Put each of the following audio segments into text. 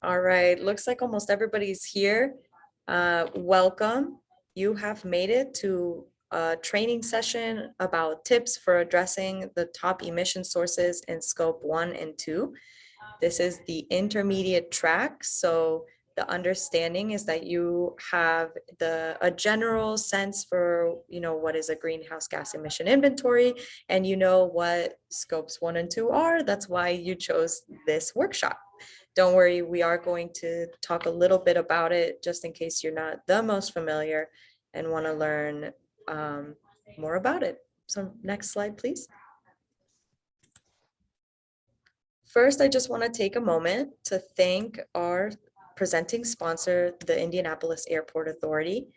All right, looks like almost everybody's here. Welcome. You have made it to a training session about tips for addressing the top emission sources in scope 1 and 2. This is the intermediate track. So the understanding is that you have a general sense for, what is a greenhouse gas emission inventory, and you know what scopes 1 and 2 are. That's why you chose this workshop. Don't worry, we are going to talk a little bit about it just in case you're not the most familiar and want to learn more about it. So next slide, please. First, I just want to take a moment to thank our presenting sponsor, the Indianapolis Airport Authority.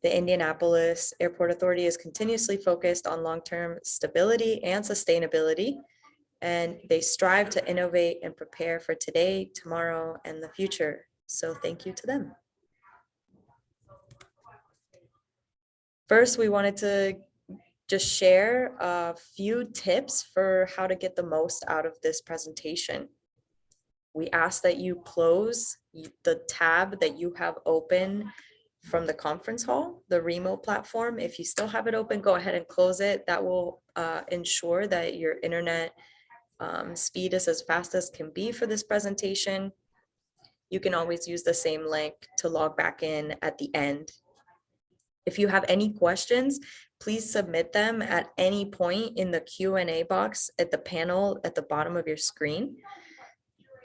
The Indianapolis Airport Authority is continuously focused on long-term stability and sustainability, and they strive to innovate and prepare for today, tomorrow, and the future. So thank you to them. First, we wanted to just share a few tips for how to get the most out of this presentation. We ask that you close the tab that you have open from the conference hall, the remote platform. If you still have it open, go ahead and close it. That will ensure that your internet speed is as fast as can be for this presentation. You can always use the same link to log back in at the end. If you have any questions, please submit them at any point in the Q&A box at the panel at the bottom of your screen.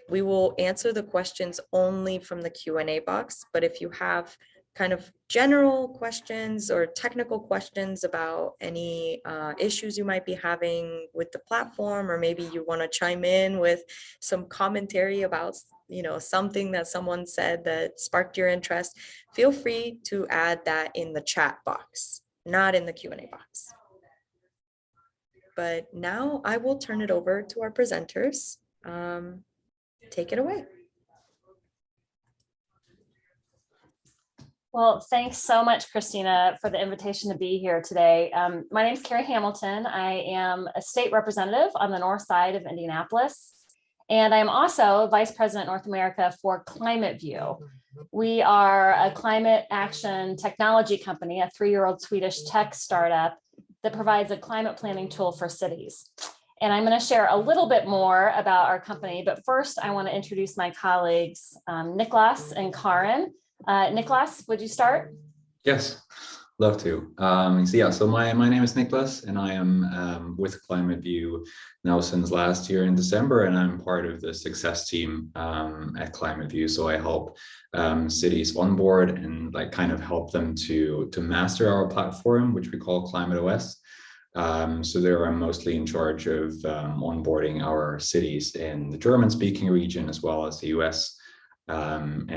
We will answer the questions only from the Q&A box, but if you have kind of general questions or technical questions about any issues you might be having with the platform, or maybe you want to chime in with some commentary about something that someone said that sparked your interest, feel free to add that in the chat box, not in the Q&A box. But now I will turn it over to our presenters. Take it away. Well, thanks so much, Christina, for the invitation to be here today. My name is Carrie Hamilton. I am a state representative on the north side of Indianapolis, and I'm also Vice President North America for Climate View. We are a climate action technology company, a 3-year-old Swedish tech startup that provides a climate planning tool for cities. And I'm going to share a little bit more about our company, but first I want to introduce my colleagues, Niklas and Karin. Niklas, would you start? Yes, love to. So my name is Niklas, and I am with Climate View now since last year in December, and I'm part of the success team at Climate View. So I help cities onboard and kind of help them to master our platform, which we call Climate OS. So there I'm mostly in charge of onboarding our cities in the German-speaking region as well as the US. I'm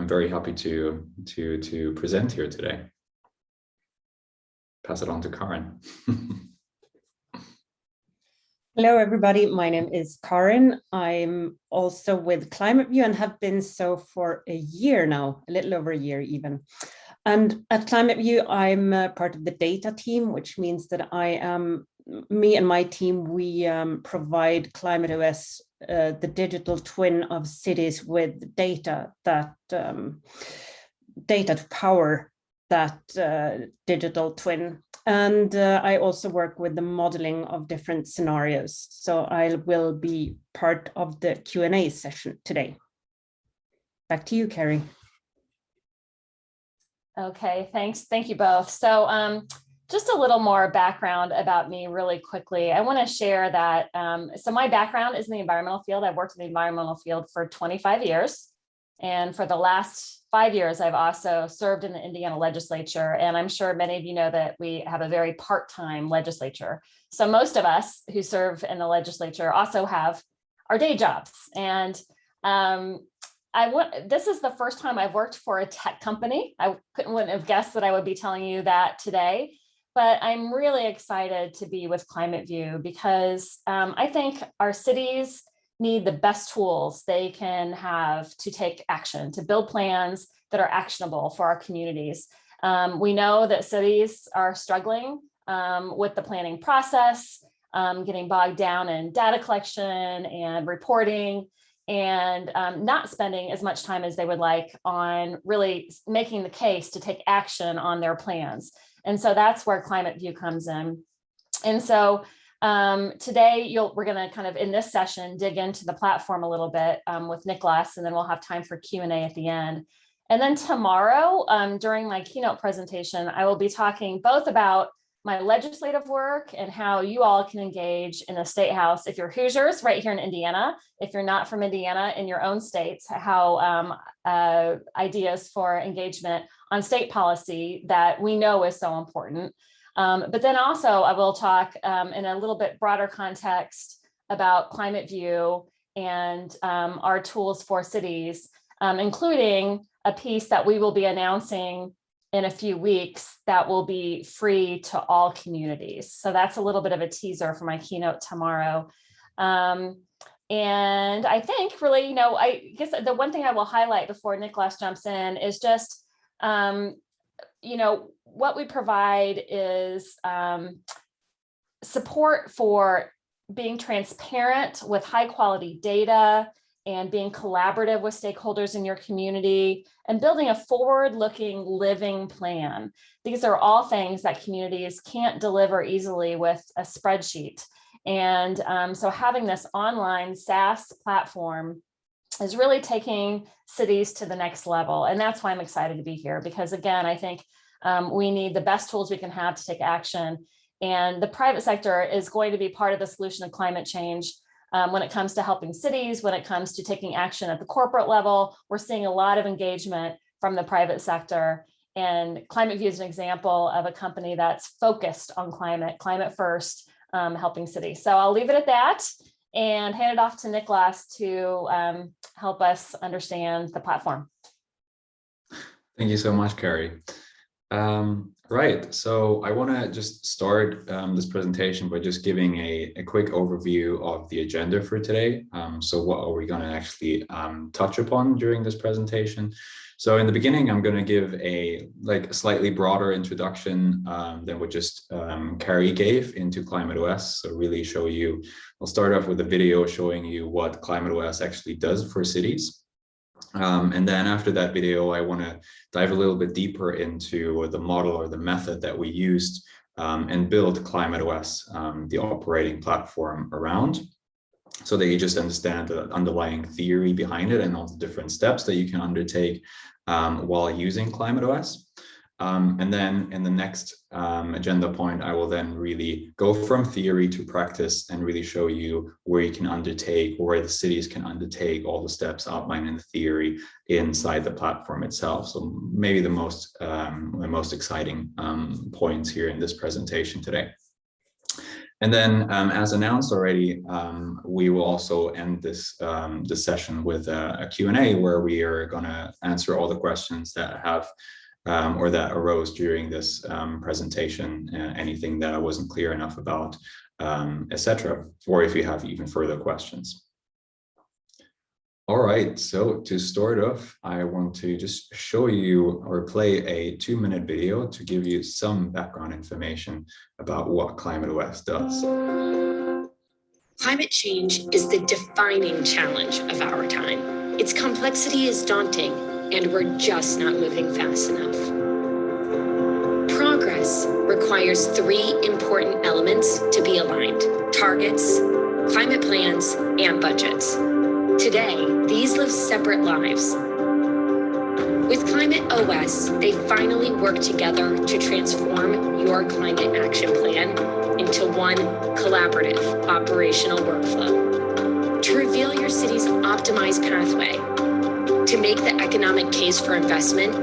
very happy to present here today. Pass it on to Karin. Hello, everybody. My name is Karin. I'm also with Climate View and have been so for a year now, a little over a year even. And at Climate View, I'm part of the data team, which means that me and my team, we provide Climate OS, the digital twin of cities with data to power that digital twin. And I also work with the modeling of different scenarios. So I will be part of the Q&A session today. Back to you, Carrie. Okay, thanks. Thank you both. So just a little more background about me really quickly. I want to share that, so my background is in the environmental field. I've worked in the environmental field for 25 years. And for the last 5 years, I've also served in the Indiana legislature. And I'm sure many of you know that we have a very part-time legislature. So most of us who serve in the legislature also have our day jobs. And this is the first time I've worked for a tech company. I wouldn't have guessed that I would be telling you that today, but I'm really excited to be with Climate View because I think our cities need the best tools they can have to take action, to build plans that are actionable for our communities. We know that cities are struggling with the planning process, getting bogged down in data collection and reporting. and not spending as much time as they would like on really making the case to take action on their plans. And so that's where Climate View comes in. And so today we're going to kind of in this session dig into the platform a little bit with Niklas, and then we'll have time for Q&A at the end. And then tomorrow during my keynote presentation, I will be talking both about my legislative work and how you all can engage in the State House. If you're Hoosiers right here in Indiana, if you're not from Indiana in your own states, how ideas for engagement on state policy that we know is so important. But then also I will talk in a little bit broader context about Climate View and our tools for cities, including a piece that we will be announcing in a few weeks that will be free to all communities. So that's a little bit of a teaser for my keynote tomorrow. And I think really, I guess the one thing I will highlight before Niklas jumps in is just, what we provide is support for being transparent with high quality data and being collaborative with stakeholders in your community and building a forward-looking living plan. These are all things that communities can't deliver easily with a spreadsheet. And so having this online SaaS platform is really taking cities to the next level. And that's why I'm excited to be here, because again, I think we need the best tools we can have to take action. And the private sector is going to be part of the solution of climate change. When it comes to helping cities, when it comes to taking action at the corporate level, we're seeing a lot of engagement from the private sector. And Climate View is an example of a company that's focused on climate first, helping cities. So I'll leave it at that and hand it off to Niklas to help us understand the platform. Thank you so much, Carrie. Right, so I want to just start this presentation by just giving a quick overview of the agenda for today. So what are we going to actually touch upon during this presentation? So in the beginning, I'm going to give a slightly broader introduction than what just Carrie gave into Climate OS. So really show you, I'll start off with a video showing you what Climate OS actually does for cities. And then after that video, I want to dive a little bit deeper into the model or the method that we used and build Climate OS, the operating platform around, so that you just understand the underlying theory behind it and all the different steps that you can undertake while using Climate OS. And then in the next agenda point, I will then really go from theory to practice and really show you where you can undertake, or where the cities can undertake all the steps outlined in the theory inside the platform itself. So maybe the most exciting points here in this presentation today. And then, as announced already, we will also end this session with a Q&A where we are going to answer all the questions that have or that arose during this presentation, anything that I wasn't clear enough about, etc., or if you have even further questions. All right, so to start off, I want to just show you or play a 2-minute video to give you some background information about what Climate OS does. Climate change is the defining challenge of our time. Its complexity is daunting, and we're just not moving fast enough. Progress requires 3 important elements to be aligned: targets, climate plans, and budgets. Today, these live separate lives. With Climate OS, they finally work together to transform your climate action plan into one collaborative operational workflow. To reveal your city's optimized pathway, to make the economic case for investment,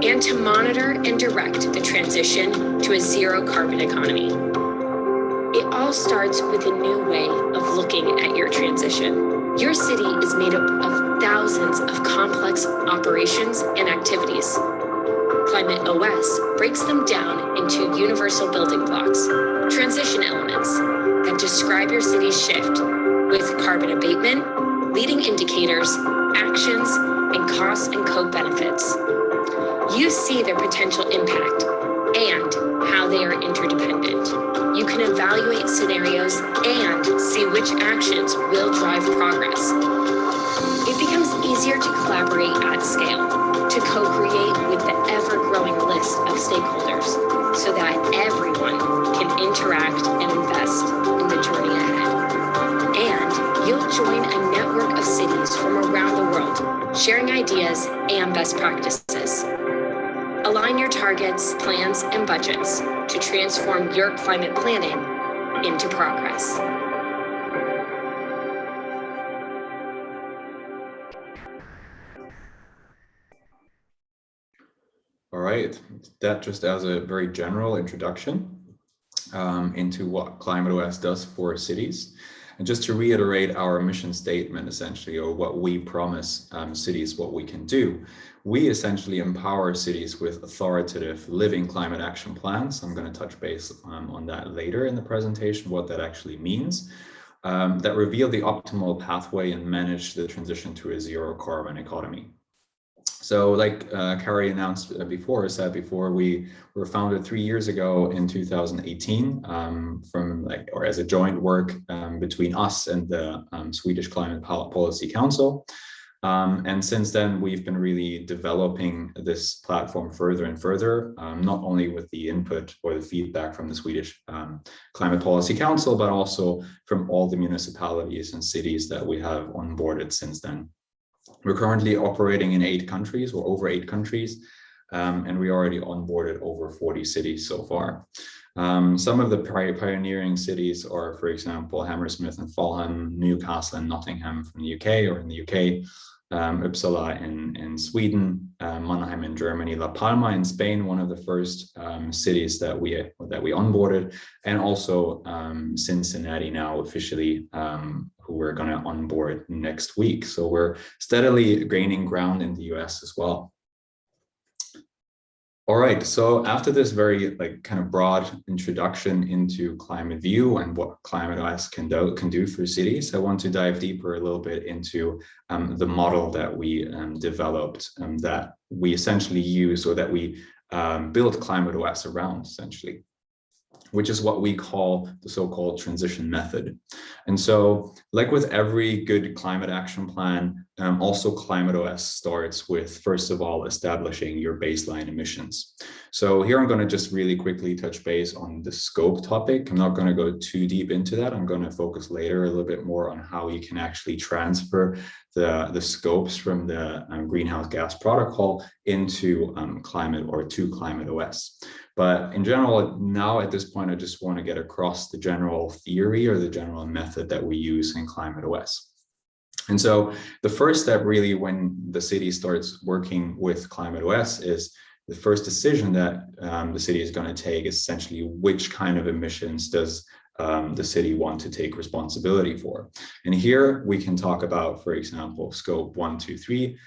and to monitor and direct the transition to a zero carbon economy. It all starts with a new way of looking at your transition. Your city is made up of thousands of complex operations and activities. Climate OS breaks them down into universal building blocks, transition elements that describe your city's shift with carbon abatement, leading indicators, actions, and costs and co-benefits. You see their potential impact and how they are interdependent. You can evaluate scenarios and see which actions will drive progress. It becomes easier to collaborate at scale, to co-create with the ever-growing list of stakeholders so that everyone can interact and invest in the journey ahead. And you'll join a network of cities from around the world, sharing ideas and best practices. Align your targets, plans, and budgets to transform your climate planning into progress. All right, that just as a very general introduction into what ClimateOS does for cities. And just to reiterate our mission statement, essentially, or what we promise cities what we can do, we essentially empower cities with authoritative living climate action plans. I'm going to touch base on that later in the presentation, what that actually means, that reveal the optimal pathway and manage the transition to a zero carbon economy. So like Carrie said before, we were founded 3 years ago in 2018 as a joint work between us and the Swedish Climate Policy Council. And since then, we've been really developing this platform further and further, not only with the input or the feedback from the Swedish Climate Policy Council, but also from all the municipalities and cities that we have onboarded since then. We're currently operating in 8 countries or over 8 countries, and we already onboarded over 40 cities so far. Some of the pioneering cities are, for example, Hammersmith and Fulham, Newcastle and Nottingham from the UK or in the UK, Uppsala in Sweden, Mannheim in Germany, La Palma in Spain, one of the first cities that we onboarded, and also Cincinnati now officially, who we're going to onboard next week. So we're steadily gaining ground in the US as well. All right, so after this very kind of broad introduction into Climate View and what ClimateOS can do for cities, I want to dive deeper a little bit into the model that we developed that we essentially use, or that we build ClimateOS around, essentially, which is what we call the so-called transition method. And so, like with every good climate action plan, also ClimateOS starts with, first of all, establishing your baseline emissions. So here I'm going to just really quickly touch base on the scope topic. I'm not going to go too deep into that. I'm going to focus later a little bit more on how you can actually transfer the scopes from the greenhouse gas protocol into to ClimateOS. But in general, now at this point, I just want to get across the general theory or the general method that we use in ClimateOS. And so the first step really when the city starts working with ClimateOS is the first decision that the city is going to take is essentially which kind of emissions does the city want to take responsibility for. And here we can talk about, for example, scope 1, 2, 3,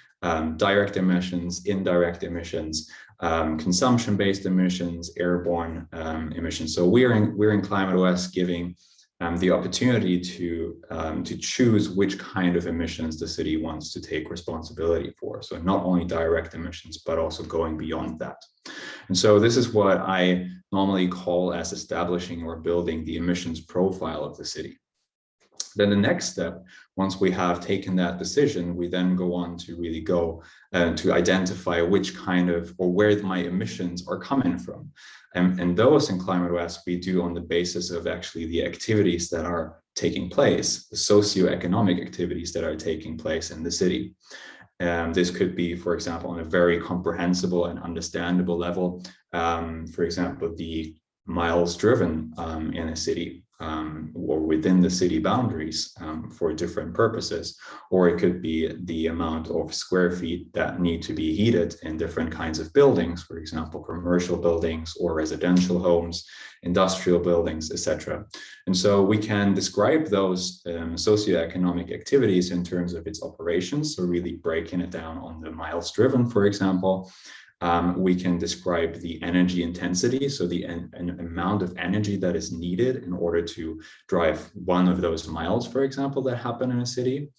direct emissions, indirect emissions, consumption-based emissions, airborne emissions. So we're in ClimateOS giving the opportunity to choose which kind of emissions the city wants to take responsibility for. So not only direct emissions, but also going beyond that. And so this is what I normally call as establishing or building the emissions profile of the city. Then the next step, once we have taken that decision, we then go on to really go to identify which kind of, or where my emissions are coming from. And those in ClimateOS we do on the basis of actually the activities that are taking place, the socioeconomic activities that are taking place in the city. This could be, for example, on a very comprehensible and understandable level. For example, the miles driven in a city or within the city boundaries for different purposes, or it could be the amount of square feet that need to be heated in different kinds of buildings, for example, commercial buildings or residential homes, industrial buildings, etc. And so we can describe those socioeconomic activities in terms of its operations, so really breaking it down on the miles driven, for example. We can describe the energy intensity, so the amount of energy that is needed in order to drive one of those miles, for example, that happen in a city.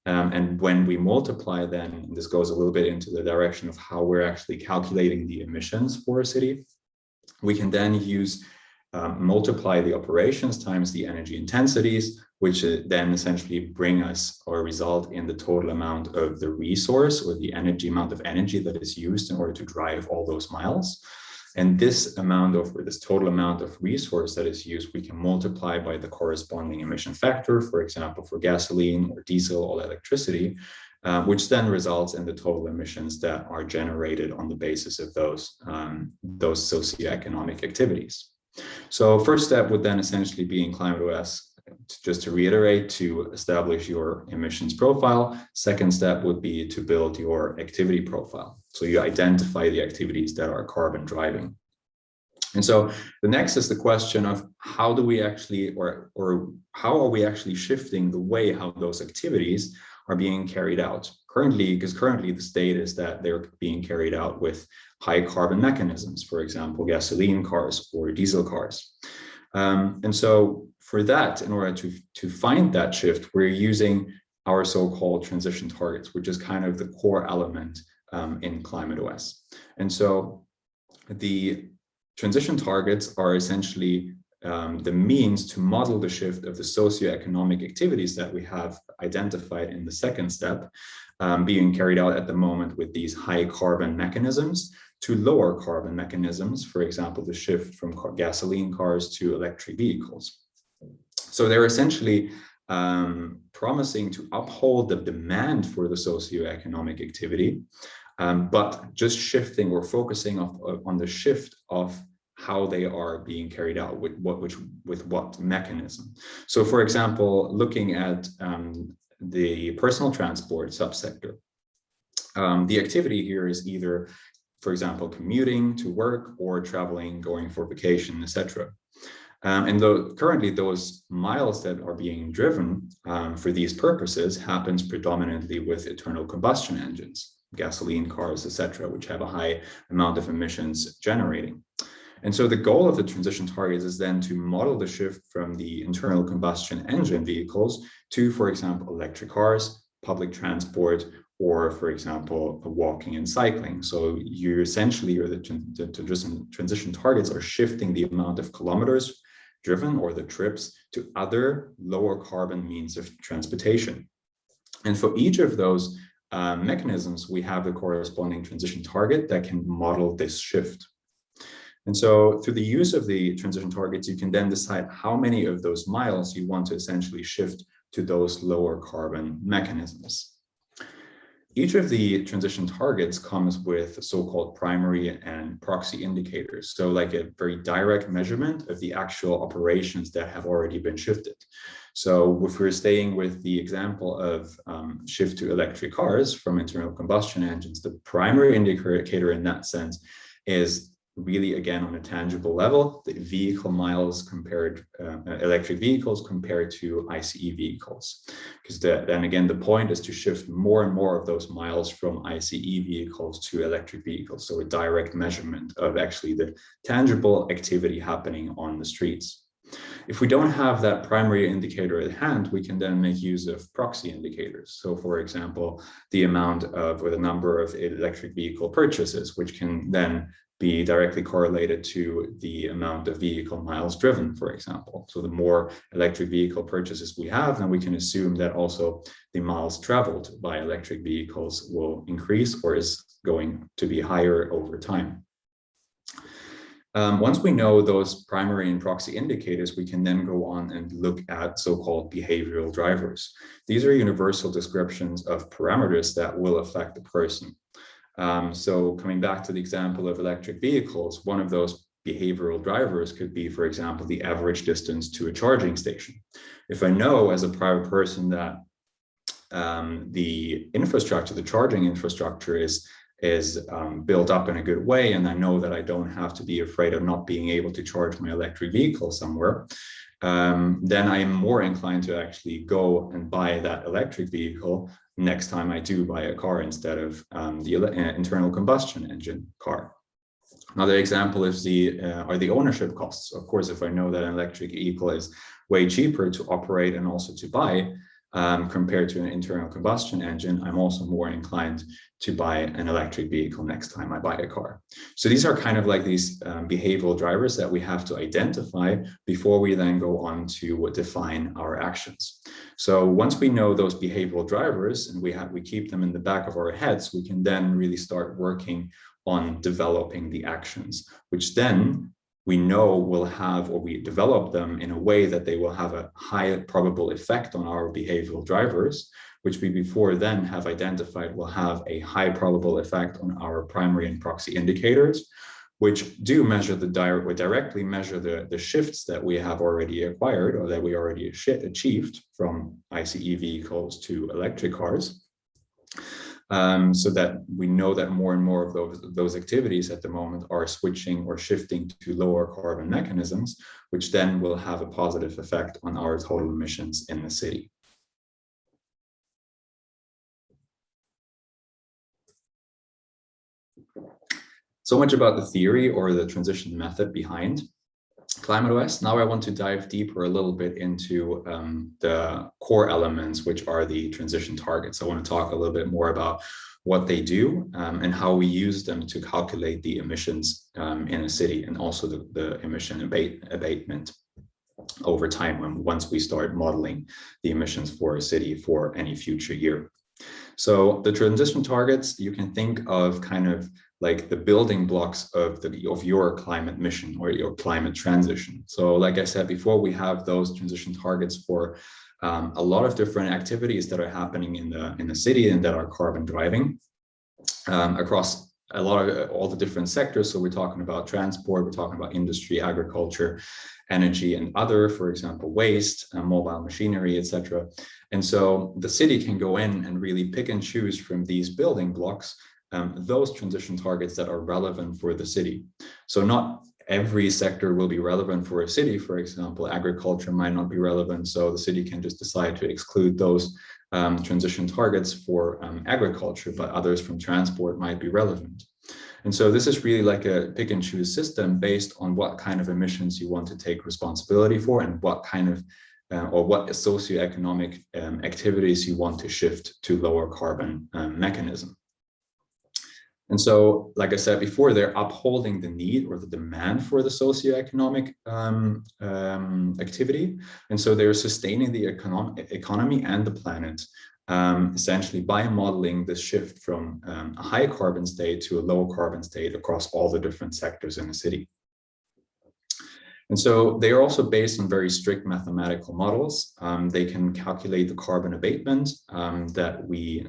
And when we multiply, then this goes a little bit into the direction of how we're actually calculating the emissions for a city. We can then use multiply the operations times the energy intensities which then essentially bring us or result in the total amount of the resource or the amount of energy that is used in order to drive all those miles. And this amount of, or this total amount of resource that is used, we can multiply by the corresponding emission factor, for example, for gasoline or diesel or electricity, which then results in the total emissions that are generated on the basis of those socioeconomic activities. So first step would then essentially be in ClimateOS, just to reiterate, to establish your emissions profile. Second step would be to build your activity profile. So you identify the activities that are carbon driving. And so the next is the question of how do we actually, or how are we actually shifting the way how those activities are being carried out currently, because currently the state is that they're being carried out with high carbon mechanisms, for example, gasoline cars or diesel cars. And so for that, in order to find that shift, we're using our so-called transition targets, which is kind of the core element in ClimateOS. And so the transition targets are essentially the means to model the shift of the socioeconomic activities that we have identified in the second step, being carried out at the moment with these high carbon mechanisms to lower carbon mechanisms, for example, the shift from gasoline cars to electric vehicles. So they're essentially promising to uphold the demand for the socioeconomic activity, but just shifting or focusing on the shift of how they are being carried out with what mechanism. So for example, looking at the personal transport subsector, the activity here is either, for example, commuting to work or traveling, going for vacation, etc. And currently those miles that are being driven for these purposes happens predominantly with internal combustion engines, gasoline cars, etc., which have a high amount of emissions generating. And so the goal of the transition targets is then to model the shift from the internal combustion engine vehicles to, for example, electric cars, public transport, or, for example, walking and cycling. So you essentially, or the transition targets are shifting the amount of kilometers driven or the trips to other lower carbon means of transportation. And for each of those mechanisms, we have the corresponding transition target that can model this shift. And so through the use of the transition targets, you can then decide how many of those miles you want to essentially shift to those lower carbon mechanisms. Each of the transition targets comes with so-called primary and proxy indicators. So like a very direct measurement of the actual operations that have already been shifted. So if we're staying with the example of shift to electric cars from internal combustion engines, the primary indicator in that sense is really, again, on a tangible level, the vehicle miles compared, electric vehicles compared to ICE vehicles. Because then again, the point is to shift more and more of those miles from ICE vehicles to electric vehicles. So a direct measurement of actually the tangible activity happening on the streets. If we don't have that primary indicator at hand, we can then make use of proxy indicators. So for example, the amount of, or the number of electric vehicle purchases, which can then be directly correlated to the amount of vehicle miles driven, for example. So the more electric vehicle purchases we have, then we can assume that also the miles traveled by electric vehicles will increase or is going to be higher over time. Once we know those primary and proxy indicators, we can then go on and look at so-called behavioral drivers. These are universal descriptions of parameters that will affect the person. So coming back to the example of electric vehicles, one of those behavioral drivers could be, for example, the average distance to a charging station. If I know as a private person that the infrastructure, the charging infrastructure is built up in a good way, and I know that I don't have to be afraid of not being able to charge my electric vehicle somewhere, then I am more inclined to actually go and buy that electric vehicle next time I do buy a car instead of the internal combustion engine car. Another example is are the ownership costs. Of course, if I know that an electric vehicle is way cheaper to operate and also to buy, compared to an internal combustion engine, I'm also more inclined to buy an electric vehicle next time I buy a car. So these are kind of like these behavioral drivers that we have to identify before we then go on to define our actions. So once we know those behavioral drivers and we keep them in the back of our heads, we can then really start working on developing the actions, which then we know will have, or we develop them in a way that they will have a high probable effect on our behavioral drivers, which we before then have identified will have a high probable effect on our primary and proxy indicators, which do measure directly measure the shifts that we have already acquired or that we already achieved from ICE vehicles to electric cars. So that we know that more and more of those activities at the moment are switching or shifting to lower carbon mechanisms, which then will have a positive effect on our total emissions in the city. So much about the theory or the transition method behind ClimateOS. Now I want to dive deeper a little bit into the core elements, which are the transition targets. I want to talk a little bit more about what they do and how we use them to calculate the emissions in a city, and also the emission abatement over time once we start modeling the emissions for a city for any future year. So the transition targets, you can think of kind of like the building blocks of your climate mission or your climate transition. So like I said before, we have those transition targets for a lot of different activities that are happening in the city and that are carbon driving across a lot of all the different sectors. So we're talking about transport, we're talking about industry, agriculture, energy, and other, for example, waste, mobile machinery, etc. And so the city can go in and really pick and choose from these building blocks those transition targets that are relevant for the city. So not every sector will be relevant for a city. For example, agriculture might not be relevant, so the city can just decide to exclude those transition targets for agriculture, but others from transport might be relevant. And so this is really like a pick and choose system based on what kind of emissions you want to take responsibility for and what kind of or what socioeconomic activities you want to shift to lower carbon mechanism. And so, like I said before, they're upholding the need or the demand for the socioeconomic activity. And so they're sustaining the economy and the planet, essentially by modeling the shift from a high carbon state to a low carbon state across all the different sectors in the city. And so they are also based on very strict mathematical models. They can calculate the carbon abatement that we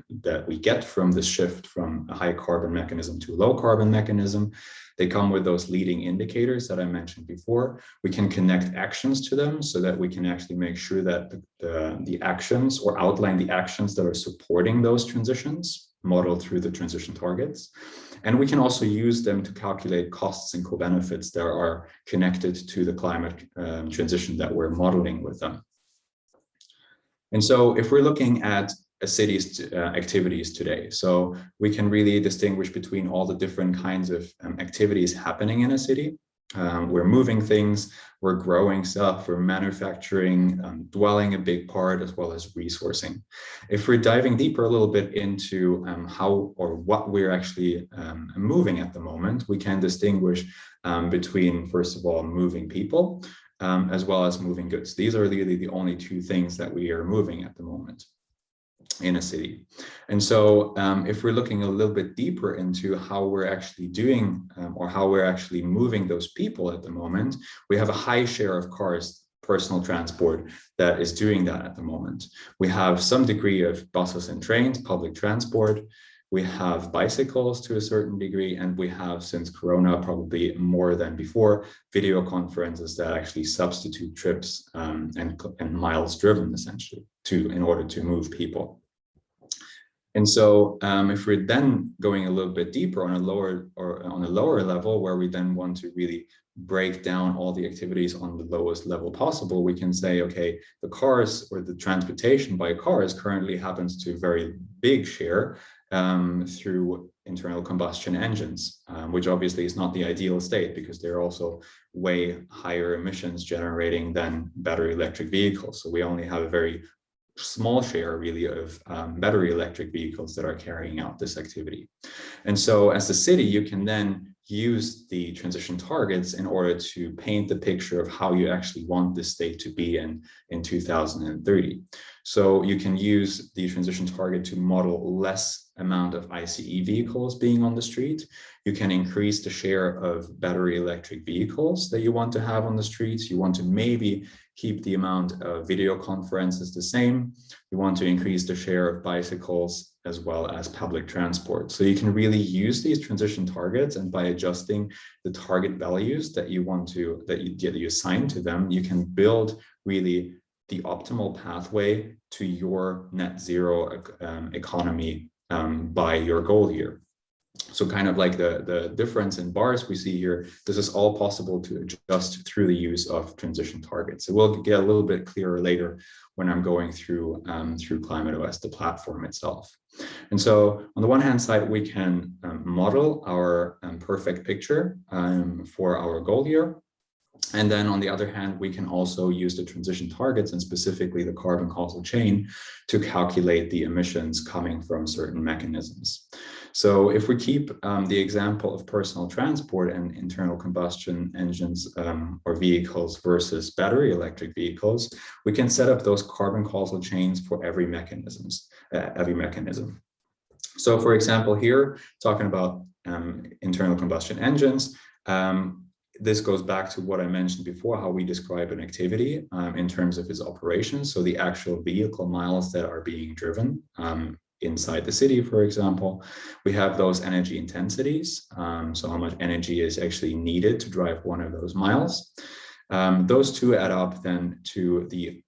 get from the shift from a high carbon mechanism to a low carbon mechanism. They come with those leading indicators that I mentioned before. We can connect actions to them so that we can actually make sure that the actions or outline the actions that are supporting those transitions modeled through the transition targets. And we can also use them to calculate costs and co-benefits that are connected to the climate transition that we're modeling with them. And so if we're looking at a city's activities today, so we can really distinguish between all the different kinds of activities happening in a city. We're moving things, we're growing stuff, we're manufacturing, dwelling a big part, as well as resourcing. If we're diving deeper a little bit into how or what we're actually moving at the moment, we can distinguish between, first of all, moving people, as well as moving goods. These are really the only two things that we are moving at the moment in a city. And so if we're looking a little bit deeper into how we're actually doing or how we're actually moving those people at the moment, we have a high share of cars, personal transport, that is doing that at the moment. We have some degree of buses and trains, public transport. We have bicycles to a certain degree, and we have, since Corona, probably more than before, video conferences that actually substitute trips and miles driven, essentially, in order to move people. And so if we're then going a little bit deeper on a lower level, where we then want to really break down all the activities on the lowest level possible, we can say, okay, the cars or the transportation by cars currently happens to a very big share through internal combustion engines, which obviously is not the ideal state because they're also way higher emissions generating than battery electric vehicles. So we only have a very small share really of battery electric vehicles that are carrying out this activity. And so as the city, you can then use the transition targets in order to paint the picture of how you actually want this state to be in 2030. So you can use the transition target to model less amount of ICE vehicles being on the street. You can increase the share of battery electric vehicles that you want to have on the streets. You want to maybe keep the amount of video conferences the same. You want to increase the share of bicycles as well as public transport. So you can really use these transition targets, and by adjusting the target values that you want to, that you assign to them, you can build really the optimal pathway to your net zero economy by your goal here. So kind of like the difference in bars we see here, this is all possible to adjust through the use of transition targets. So we'll get a little bit clearer later when I'm going through ClimateOS, the platform itself. And so on the one hand side, we can model our perfect picture for our goal here. And then on the other hand, we can also use the transition targets and specifically the carbon causal chain to calculate the emissions coming from certain mechanisms. So if we keep the example of personal transport and internal combustion engines or vehicles versus battery electric vehicles, we can set up those carbon causal chains for every mechanism. So for example, here, talking about internal combustion engines, this goes back to what I mentioned before, how we describe an activity in terms of its operations. So the actual vehicle miles that are being driven inside the city, for example, we have those energy intensities. So how much energy is actually needed to drive one of those miles. Those two add up then to the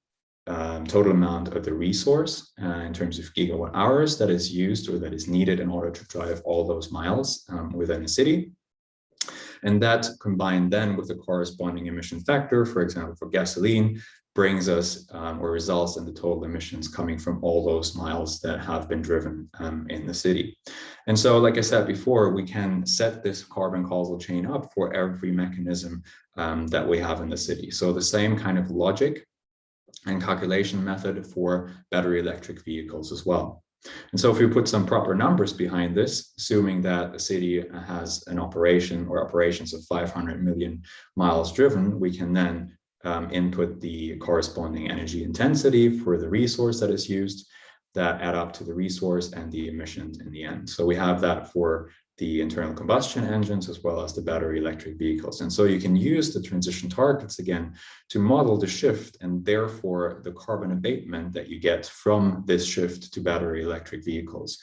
total amount of the resource in terms of gigawatt hours that is used or that is needed in order to drive all those miles within a city. And that combined then with the corresponding emission factor, for example, for gasoline, brings us or results in the total emissions coming from all those miles that have been driven in the city. And so, like I said before, we can set this carbon causal chain up for every mechanism that we have in the city. So the same kind of logic and calculation method for battery electric vehicles as well. And so if we put some proper numbers behind this, assuming that the city has an operation or operations of 500 million miles driven, we can then input the corresponding energy intensity for the resource that is used, that add up to the resource and the emissions in the end. So we have that for the internal combustion engines as well as the battery electric vehicles. And so you can use the transition targets again to model the shift and therefore the carbon abatement that you get from this shift to battery electric vehicles.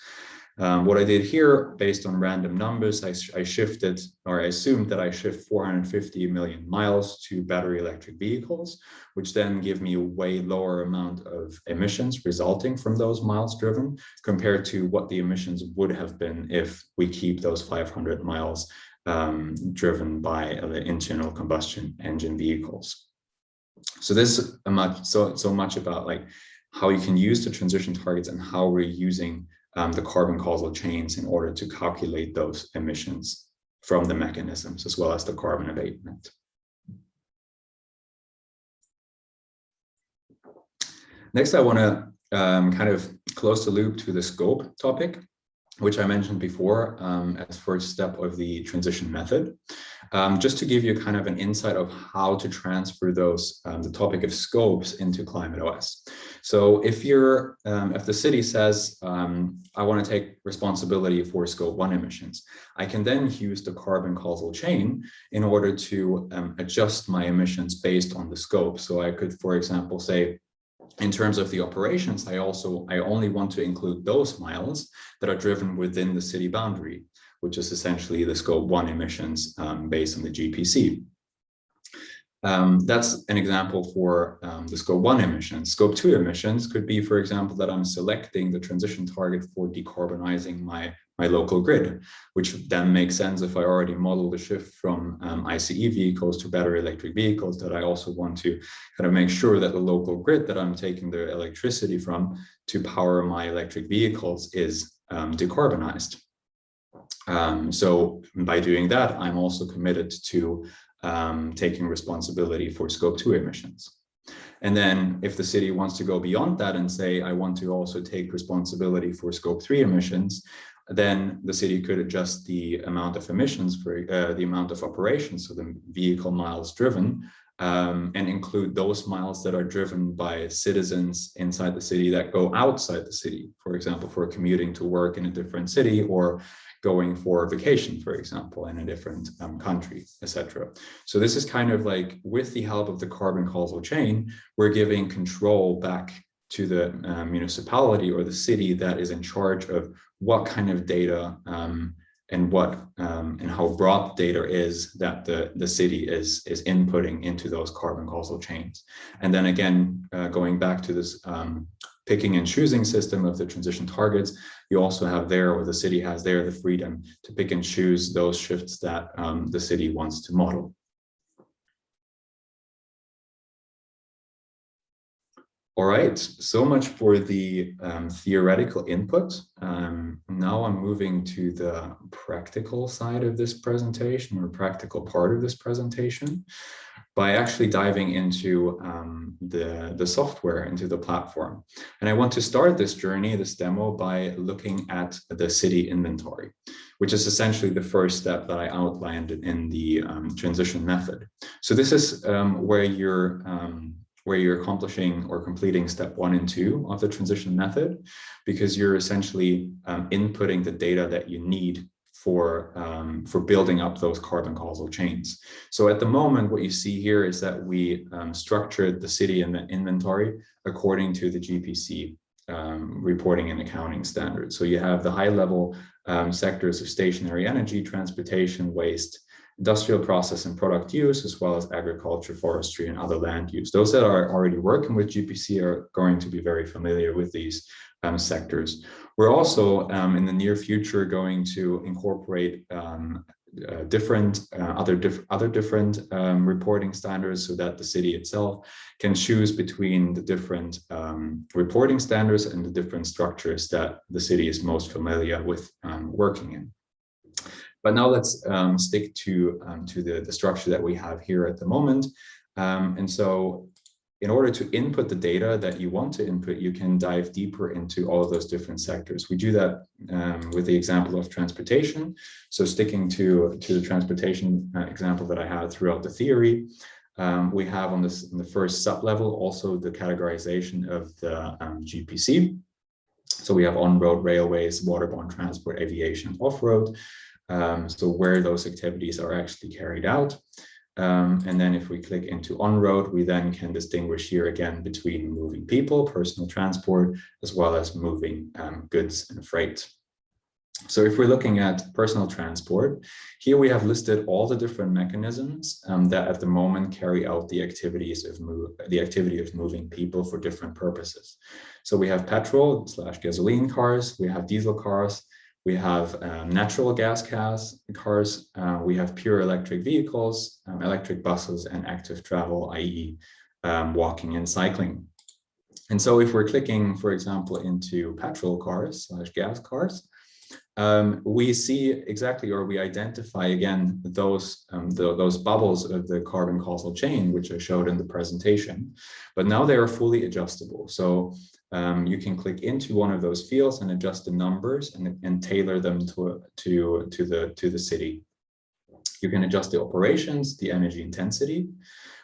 What I did here, based on random numbers, I shifted, or I assumed that I shift 450 million miles to battery electric vehicles, which then give me a way lower amount of emissions resulting from those miles driven compared to what the emissions would have been if we keep those 500 miles driven by the internal combustion engine vehicles. So this is so much about like how you can use the transition targets and how we're using the carbon causal chains in order to calculate those emissions from the mechanisms as well as the carbon abatement. Next, I want to kind of close the loop to the scope topic, which I mentioned before as first step of the transition method, just to give you kind of an insight of how to transfer those, the topic of scopes into ClimateOS. So if the city says, I want to take responsibility for scope 1 emissions, I can then use the carbon causal chain in order to adjust my emissions based on the scope. So I could, for example, say, in terms of the operations, I only want to include those miles that are driven within the city boundary, which is essentially the scope 1 emissions based on the GPC. That's an example for the scope 1 emissions. Scope 2 emissions could be, for example, that I'm selecting the transition target for decarbonizing my local grid, which then makes sense if I already model the shift from ICE vehicles to battery electric vehicles, that I also want to kind of make sure that the local grid that I'm taking the electricity from to power my electric vehicles is decarbonized. So by doing that, I'm also committed to taking responsibility for scope 2 emissions. And then if the city wants to go beyond that and say, I want to also take responsibility for scope 3 emissions, then the city could adjust the amount of emissions for the amount of operations, so the vehicle miles driven, and include those miles that are driven by citizens inside the city that go outside the city, for example, for commuting to work in a different city or going for vacation, for example, in a different country, etc. So this is kind of like, with the help of the carbon causal chain, we're giving control back to the municipality or the city that is in charge of what kind of data and what and how broad data is that the city is inputting into those carbon causal chains. And then again, going back to this picking and choosing system of the transition targets, you also have there, or the city has there, the freedom to pick and choose those shifts that the city wants to model. All right, so much for the theoretical input. Now I'm moving to the practical side of this presentation, or practical part of this presentation, by actually diving into the software, into the platform. And I want to start this journey, this demo, by looking at the city inventory, which is essentially the first step that I outlined in the transition method. So this is where you're accomplishing or completing step 1 and 2 of the transition method, because you're essentially inputting the data that you need for building up those carbon causal chains. So at the moment, what you see here is that we structured the city and the inventory according to the GPC reporting and accounting standards. So you have the high level sectors of stationary energy, transportation, waste, industrial process and product use, as well as agriculture, forestry, and other land use. Those that are already working with GPC are going to be very familiar with these sectors. We're also in the near future going to incorporate other different reporting standards, so that the city itself can choose between the different reporting standards and the different structures that the city is most familiar with working in. But now let's stick to the structure that we have here at the moment. And so in order to input the data that you want to input, you can dive deeper into all of those different sectors. We do that with the example of transportation. So sticking to the transportation example that I had throughout the theory, we have on the first sub-level also the categorization of the GPC. So we have on-road, railways, waterborne transport, aviation, off-road. So where those activities are actually carried out. And then if we click into on-road, we then can distinguish here again between moving people, personal transport, as well as moving goods and freight. So if we're looking at personal transport, here we have listed all the different mechanisms that at the moment carry out the activity of moving people for different purposes. So we have petrol/gasoline cars, we have diesel cars, we have natural gas cars, we have pure electric vehicles, electric buses, and active travel, i.e. Walking and cycling. And so if we're clicking, for example, into petrol cars/gas cars, we see exactly, or we identify again those bubbles of the carbon causal chain, which I showed in the presentation, but now they are fully adjustable. So you can click into one of those fields and adjust the numbers and tailor them to the city. You can adjust the operations, the energy intensity,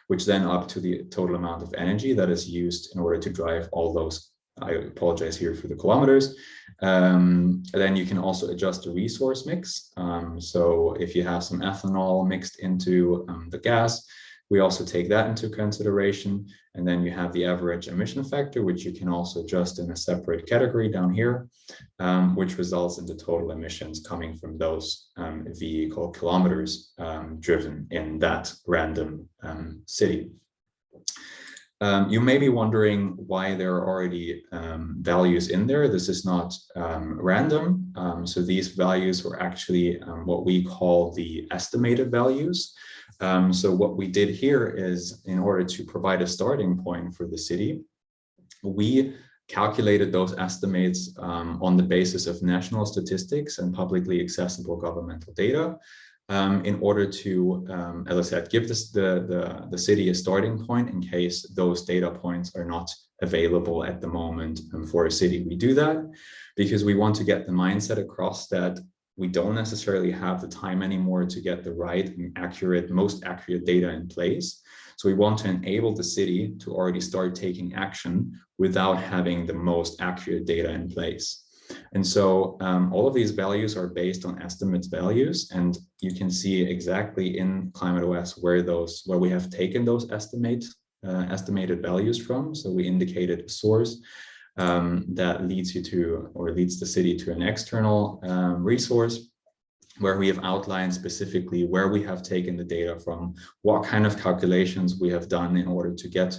which then up to the total amount of energy that is used in order to drive all those. I apologize here for the kilometers. Then you can also adjust the resource mix. So if you have some ethanol mixed into the gas, we also take that into consideration. And then you have the average emission factor, which you can also adjust in a separate category down here, which results in the total emissions coming from those vehicle kilometers driven in that random city. You may be wondering why there are already values in there. This is not random. So these values were actually what we call the estimated values. So what we did here is, in order to provide a starting point for the city, we calculated those estimates on the basis of national statistics and publicly accessible governmental data. in order to, as I said, give this, the city a starting point in case those data points are not available at the moment for a city. We do that because we want to get the mindset across that we don't necessarily have the time anymore to get the right and accurate, most accurate data in place. So we want to enable the city to already start taking action without having the most accurate data in place. And so all of these values are based on estimates values, and you can see exactly in ClimateOS where we have taken those estimated values from. So we indicated a source that leads you to, or leads the city to, an external resource where we have outlined specifically where we have taken the data from, what kind of calculations we have done in order to get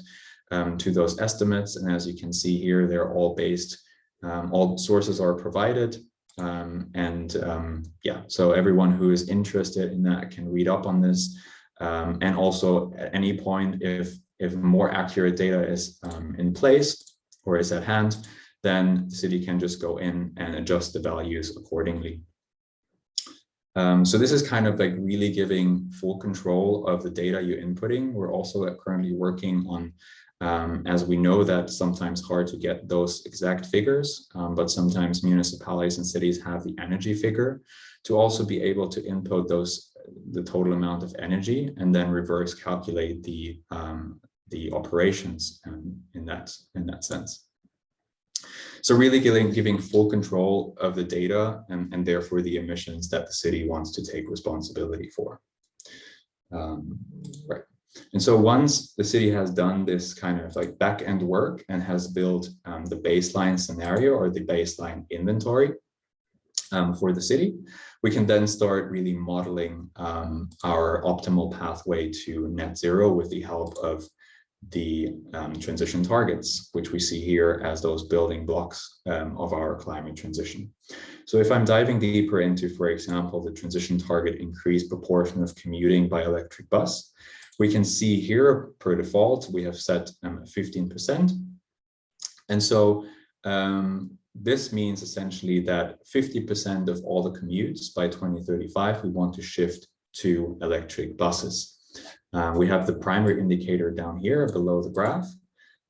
to those estimates. And as you can see here, they're all based, all sources are provided. Yeah, so everyone who is interested in that can read up on this. And also at any point, if more accurate data is in place or is at hand, then the city can just go in and adjust the values accordingly. So this is kind of like really giving full control of the data you're inputting. We're also currently working on, as we know that sometimes hard to get those exact figures, but sometimes municipalities and cities have the energy figure, to also be able to input the total amount of energy and then reverse calculate the operations in that sense. So really giving full control of the data and therefore the emissions that the city wants to take responsibility for. Right. And so once the city has done this kind of like back-end work and has built the baseline scenario or the baseline inventory for the city, we can then start really modeling our optimal pathway to net zero with the help of the transition targets, which we see here as those building blocks of our climate transition. So if I'm diving deeper into, for example, the transition target increased proportion of commuting by electric bus, we can see here per default, we have set 15%. And so this means essentially that 50% of all the commutes by 2035, we want to shift to electric buses. We have the primary indicator down here below the graph.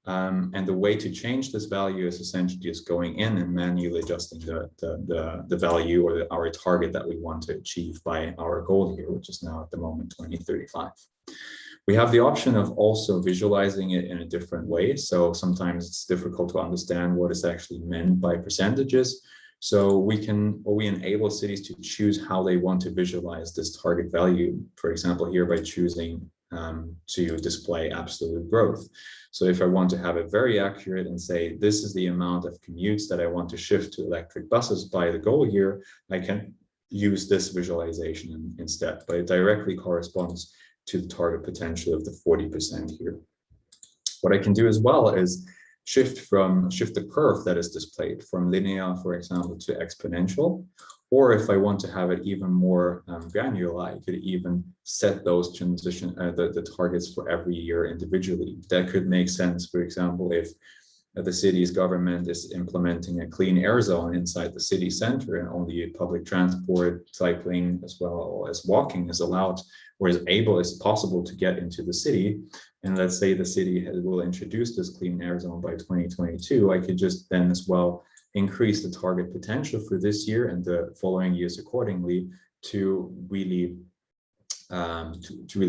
And the way to change this value is essentially just going in and manually adjusting the value or our target that we want to achieve by our goal here, which is now at the moment 2035. We have the option of also visualizing it in a different way. So sometimes it's difficult to understand what is actually meant by percentages. So we enable cities to choose how they want to visualize this target value, for example, here by choosing to display absolute growth. So if I want to have it very accurate and say, this is the amount of commutes that I want to shift to electric buses by the goal year, I can use this visualization instead, but it directly corresponds to the target potential of the 40% here. What I can do as well is shift the curve that is displayed from linear, for example, to exponential. Or if I want to have it even more granular, I could even set those the targets for every year individually. That could make sense, for example, if the city's government is implementing a clean air zone inside the city center and only public transport, cycling, as well as walking is allowed or is possible to get into the city. And let's say the city will introduce this clean air zone by 2022, I could just then as well increase the target potential for this year and the following years accordingly to really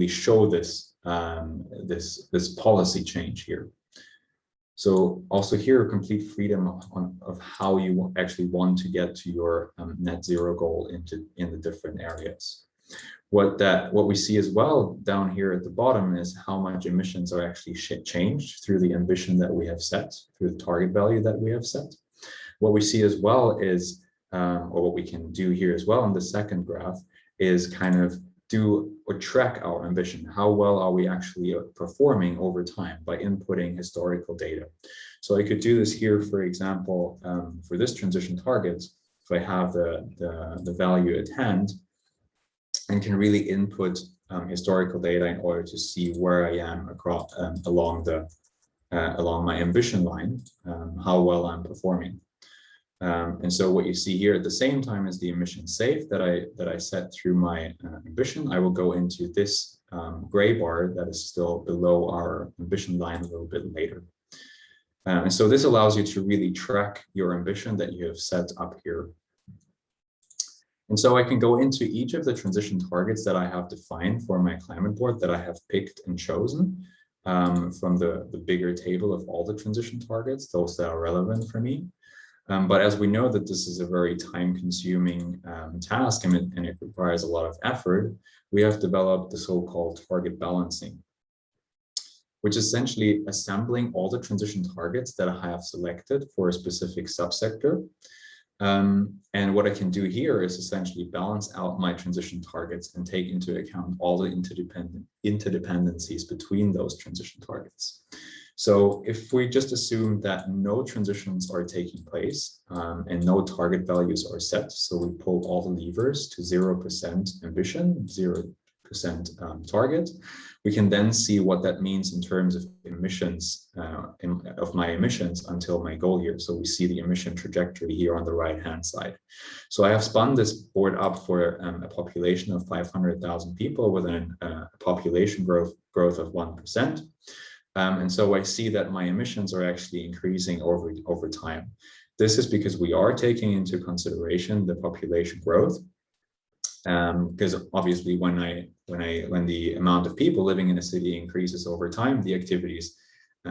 show this this policy change here. So also here, complete freedom of how you actually want to get to your net zero goal in the different areas. What we see as well down here at the bottom is how much emissions are actually changed through the ambition that we have set, through the target value that we have set. What we see as well is, or what we can do here as well in the second graph, is kind of track our ambition. How well are we actually performing over time by inputting historical data? So I could do this here, for example, for this transition target, if I have the value at hand, and can really input historical data in order to see where I am across along my ambition line, how well I'm performing. And so what you see here at the same time as the emission safe that I set through my ambition, I will go into this gray bar that is still below our ambition line a little bit later. And so this allows you to really track your ambition that you have set up here. And so I can go into each of the transition targets that I have defined for my climate board that I have picked and chosen from the bigger table of all the transition targets, those that are relevant for me. But as we know that this is a very time-consuming task and it requires a lot of effort, we have developed the so-called target balancing, which is essentially assembling all the transition targets that I have selected for a specific subsector. And what I can do here is essentially balance out my transition targets and take into account all the interdependencies between those transition targets. So if we just assume that no transitions are taking place and no target values are set, so we pull all the levers to 0% ambition, 0% target, we can then see what that means in terms of emissions, of my emissions until my goal year. So we see the emission trajectory here on the right-hand side. So I have spun this board up for a population of 500,000 people with a population growth of 1%. And so I see that my emissions are actually increasing over time. This is because we are taking into consideration the population growth. Because obviously when the amount of people living in a city increases over time, the activities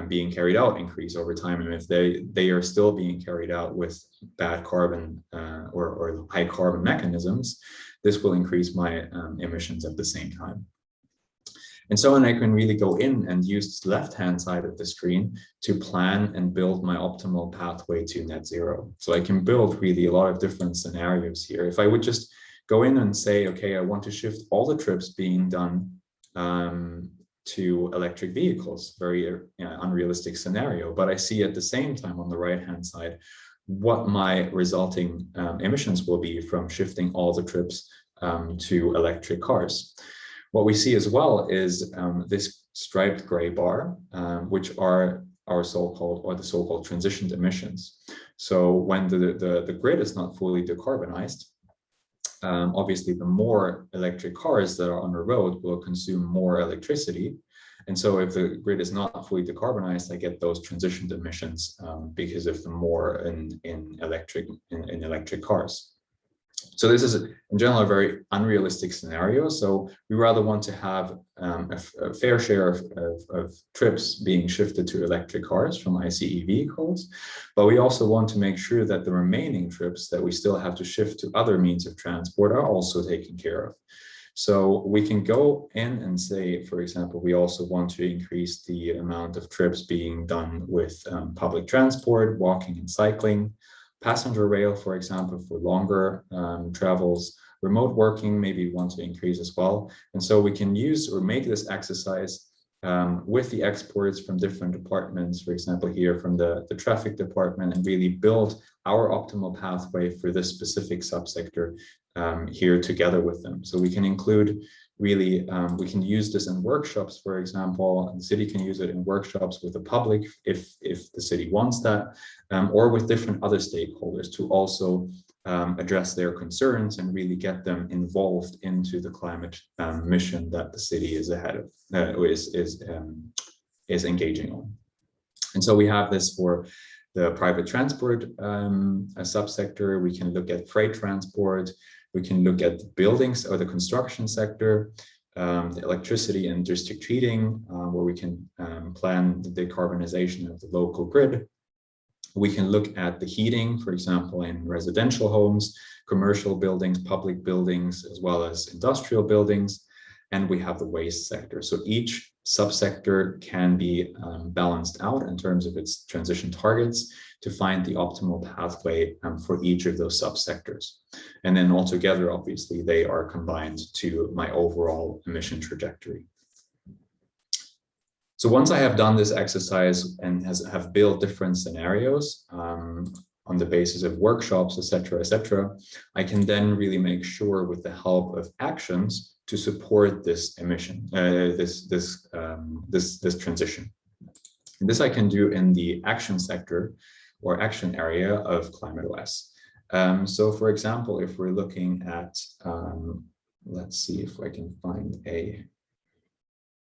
being carried out increase over time. And if they are still being carried out with bad carbon or high carbon mechanisms, this will increase my emissions at the same time. And so I can really go in and use the left-hand side of the screen to plan and build my optimal pathway to net zero. So I can build really a lot of different scenarios here. If I would just go in and say, okay, I want to shift all the trips being done to electric vehicles, very unrealistic scenario. But I see at the same time on the right-hand side what my resulting emissions will be from shifting all the trips to electric cars. What we see as well is this striped gray bar, which are our so-called transitioned emissions. So when the grid is not fully decarbonized, obviously the more electric cars that are on the road will consume more electricity. And so if the grid is not fully decarbonized, I get those transitioned emissions because of the more in electric cars. So this is in general a very unrealistic scenario. So we rather want to have a fair share of trips being shifted to electric cars from ICE vehicles, but we also want to make sure that the remaining trips that we still have to shift to other means of transport are also taken care of. So we can go in and say, for example, we also want to increase the amount of trips being done with public transport, walking and cycling, passenger rail, for example, for longer travels, remote working, maybe we want to increase as well. And so we can use or make this exercise with the experts from different departments, for example, here from the traffic department, and really build our optimal pathway for this specific subsector here together with them. So we can include really, we can use this in workshops, for example. The city can use it in workshops with the public if the city wants that, or with different other stakeholders to also address their concerns and really get them involved into the climate mission that the city is ahead of, is engaging on. And so we have this for the private transport subsector. We can look at freight transport. We can look at the buildings or the construction sector, the electricity and district heating, where we can plan the decarbonization of the local grid. We can look at the heating, for example, in residential homes, commercial buildings, public buildings, as well as industrial buildings. And we have the waste sector. So each subsector can be balanced out in terms of its transition targets to find the optimal pathway for each of those subsectors. And then altogether, obviously, they are combined to my overall emission trajectory. So once I have done this exercise and have built different scenarios on the basis of workshops, et cetera, I can then really make sure with the help of actions to support this emission, this transition. And this I can do in the action sector, or action area of ClimateOS. So for example, if we're looking at, let's see if I can find a,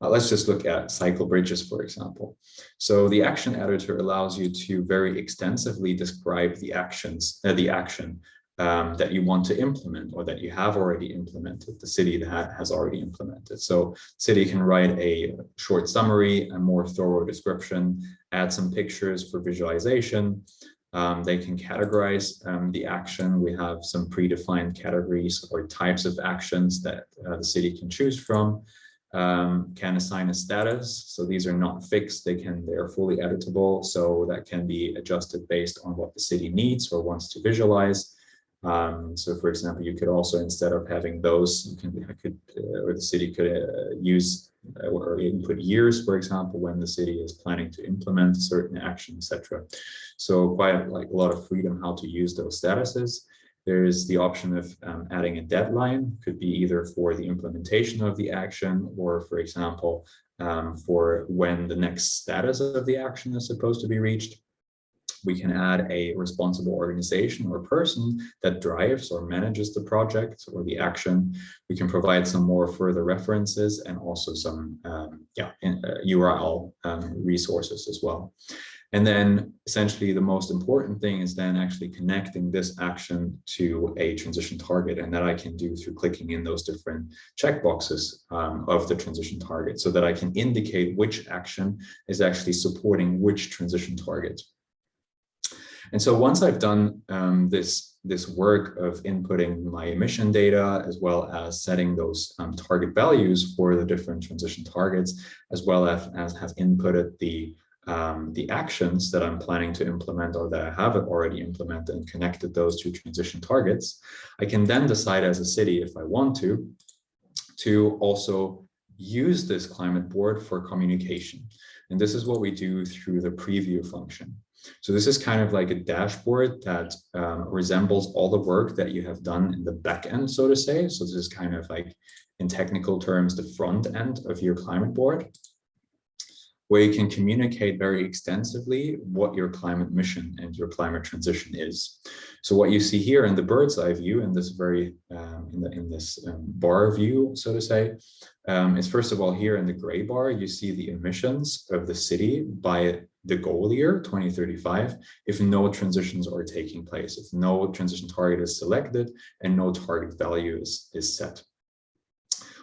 let's just look at cycle bridges, for example. So the action editor allows you to very extensively describe the actions, the action that you want to implement or that you have already implemented, the city that has already implemented. So city can write a short summary, a more thorough description, add some pictures for visualization. They can categorize the action. We have some predefined categories or types of actions that the city can choose from. Can assign a status. So these are not fixed, they're fully editable. So that can be adjusted based on what the city needs or wants to visualize. So for example, you could also, instead of having those, or the city could use or input years, for example, when the city is planning to implement a certain action, etc. So quite like a lot of freedom how to use those statuses. There's the option of adding a deadline, could be either for the implementation of the action or, for example, for when the next status of the action is supposed to be reached. We can add a responsible organization or person that drives or manages the project or the action. We can provide some more further references and also some URL resources as well. And then essentially the most important thing is then actually connecting this action to a transition target, and that I can do through clicking in those different checkboxes of the transition target, so that I can indicate which action is actually supporting which transition target. And so once I've done this work of inputting my emission data, as well as setting those target values for the different transition targets, as well as have inputted the actions that I'm planning to implement or that I have already implemented and connected those to transition targets, I can then decide as a city, if I want to also use this climate board for communication. And this is what we do through the preview function. So this is kind of like a dashboard that resembles all the work that you have done in the back end, so to say. So this is kind of like, in technical terms, the front end of your climate board, where you can communicate very extensively what your climate mission and your climate transition is. So what you see here in the bird's eye view, in this very in this bar view, so to say, is first of all here in the gray bar, you see the emissions of the city by the goal year 2035, if no transitions are taking place, if no transition target is selected and no target value is set.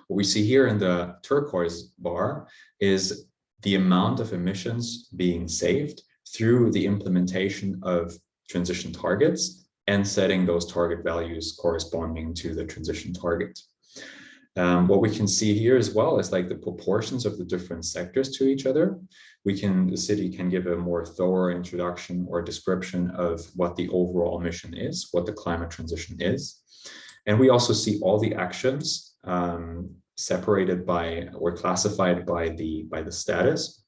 What we see here in the turquoise bar is the amount of emissions being saved through the implementation of transition targets and setting those target values corresponding to the transition target. What we can see here as well is like the proportions of the different sectors to each other. The city can give a more thorough introduction or description of what the overall mission is, what the climate transition is. And we also see all the actions separated by or classified by the status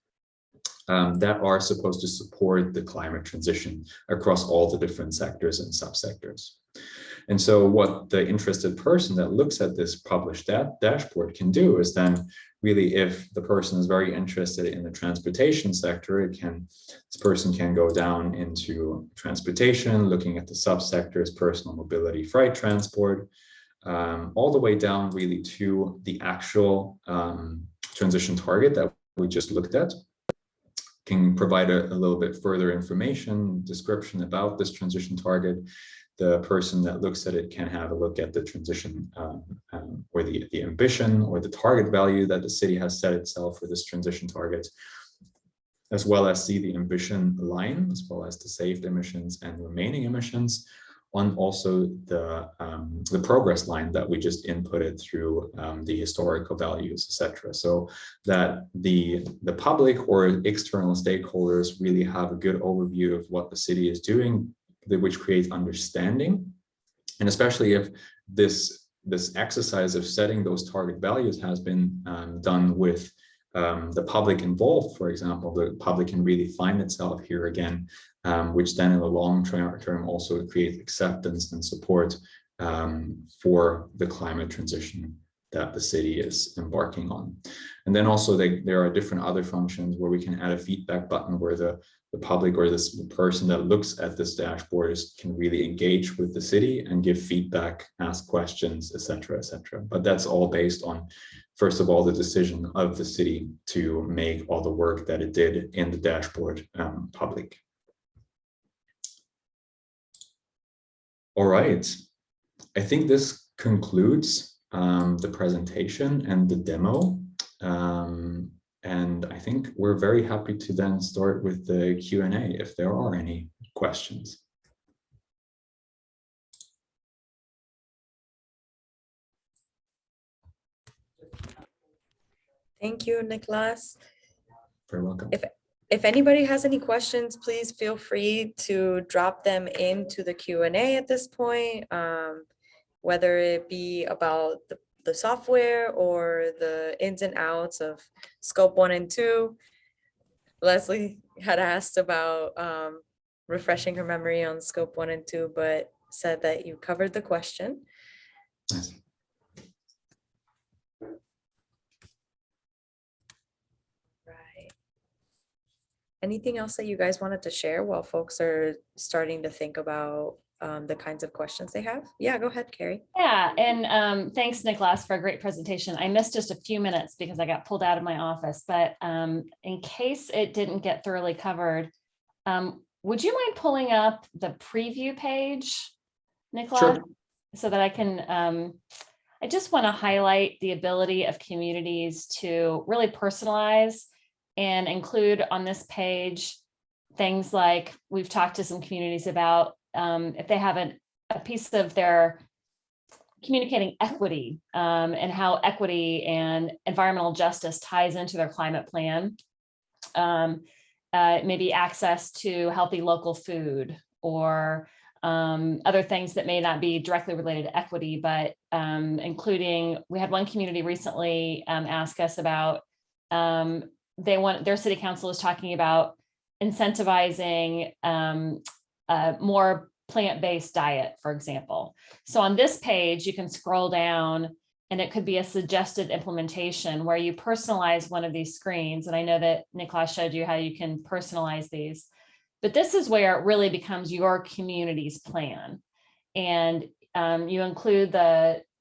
that are supposed to support the climate transition across all the different sectors and subsectors. And so what the interested person that looks at this published dashboard can do is then really, if the person is very interested in the transportation sector, this person can go down into transportation, looking at the subsectors, personal mobility, freight transport, all the way down really to the actual transition target that we just looked at. Can provide a little bit further information, description about this transition target. The person that looks at it can have a look at the transition or the ambition or the target value that the city has set itself for this transition target, as well as see the ambition line, as well as the saved emissions and remaining emissions, on also the progress line that we just inputted through the historical values, etc. So that the public or external stakeholders really have a good overview of what the city is doing, which creates understanding. And especially if this exercise of setting those target values has been done with the public involved, for example, the public can really find itself here again, which then in the long term also creates acceptance and support for the climate transition that the city is embarking on. And then also there are different other functions where we can add a feedback button where the the public or this person that looks at this dashboard can really engage with the city and give feedback, ask questions, etc., etc. But that's all based on, first of all, the decision of the city to make all the work that it did in the dashboard public. All right, I think this concludes the presentation and the demo. And I think we're very happy to then start with the Q&A if there are any questions. Thank you, Niklas. Very welcome. If anybody has any questions, please feel free to drop them into the Q&A at this point, whether it be about the software or the ins and outs of scope 1 and 2. Leslie had asked about refreshing her memory on scope 1 and 2, but said that you covered the question. Nice. Right. Anything else that you guys wanted to share while folks are starting to think about the kinds of questions they have? Yeah, go ahead, Carrie. Yeah, and thanks, Niklas, for a great presentation. I missed just a few minutes because I got pulled out of my office, but in case it didn't get thoroughly covered, would you mind pulling up the preview page, Niklas? Sure. So that I can, I just want to highlight the ability of communities to really personalize and include on this page things like we've talked to some communities about if they have a piece of their communicating equity and how equity and environmental justice ties into their climate plan, maybe access to healthy local food or other things that may not be directly related to equity, but including, we had one community recently ask us about, their city council is talking about incentivizing more plant-based diet, for example. So on this page, you can scroll down and it could be a suggested implementation where you personalize one of these screens. And I know that Niklas showed you how you can personalize these, but this is where it really becomes your community's plan. And you include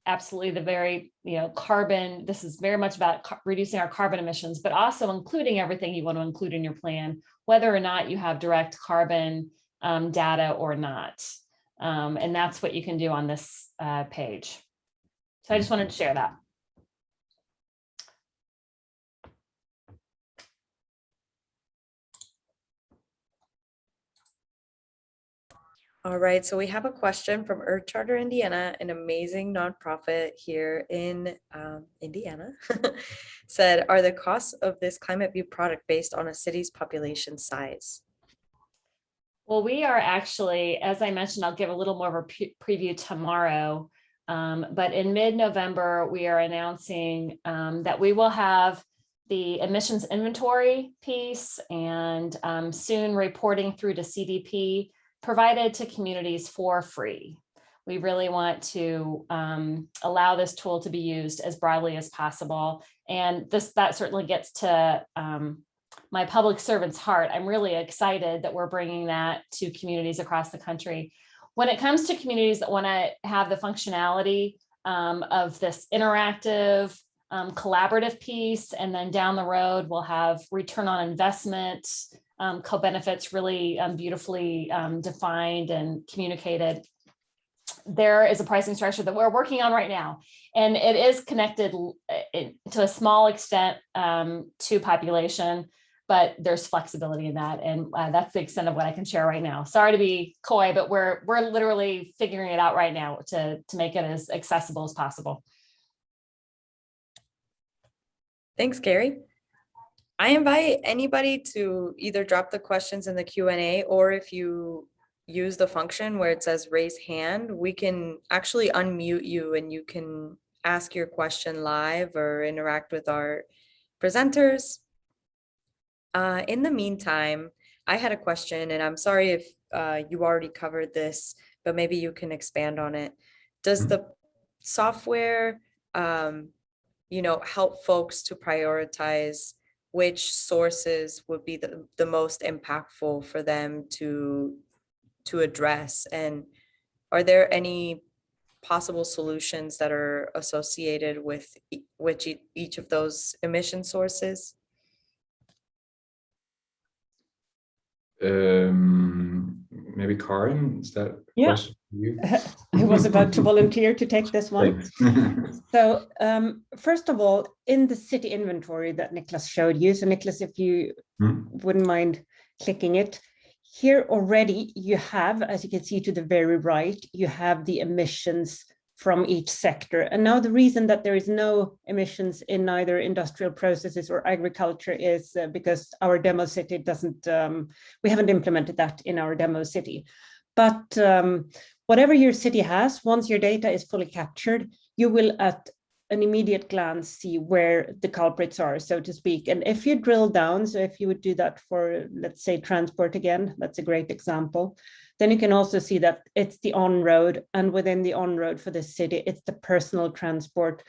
absolutely the very, carbon, this is very much about reducing our carbon emissions, but also including everything you want to include in your plan, whether or not you have direct carbon data or not. And that's what you can do on this page. So I just wanted to share that. All right, so we have a question from Earth Charter Indiana, an amazing nonprofit here in Indiana. Said, are the costs of this Climate View product based on a city's population size? Well, we are actually, as I mentioned, I'll give a little more of a preview tomorrow, but in mid-November, we are announcing that we will have the emissions inventory piece and soon reporting through to CDP provided to communities for free. We really want to allow this tool to be used as broadly as possible. And that certainly gets to my public servant's heart. I'm really excited that we're bringing that to communities across the country. When it comes to communities that want to have the functionality of this interactive, collaborative piece, and then down the road, we'll have return on investment, co-benefits really beautifully defined and communicated. There is a pricing structure that we're working on right now, and it is connected to a small extent to population, but there's flexibility in that, and that's the extent of what I can share right now. Sorry to be coy, but we're literally figuring it out right now to make it as accessible as possible. Thanks, Carrie. I invite anybody to either drop the questions in the Q&A, or if you use the function where it says raise hand, we can actually unmute you and you can ask your question live or interact with our presenters. In the meantime, I had a question, and I'm sorry if you already covered this, but maybe you can expand on it. Does the software, help folks to prioritize which sources would be the most impactful for them to address? And are there any possible solutions that are associated with each of those emission sources? Maybe Karin, is that a Yeah. question for you? I was about to volunteer to take this one. Thanks. So first of all, in the city inventory that Niklas showed you, so Niklas, if you wouldn't mind clicking it, here already you have, as you can see to the very right, you have the emissions from each sector. And now the reason that there is no emissions in either industrial processes or agriculture is because our demo city doesn't, we haven't implemented that in our demo city. But whatever your city has, once your data is fully captured, you will at an immediate glance see where the culprits are, so to speak. And if you drill down, so if you would do that for, let's say, transport again, that's a great example, then you can also see that it's the on-road, and within the on-road for the city, it's the personal transport.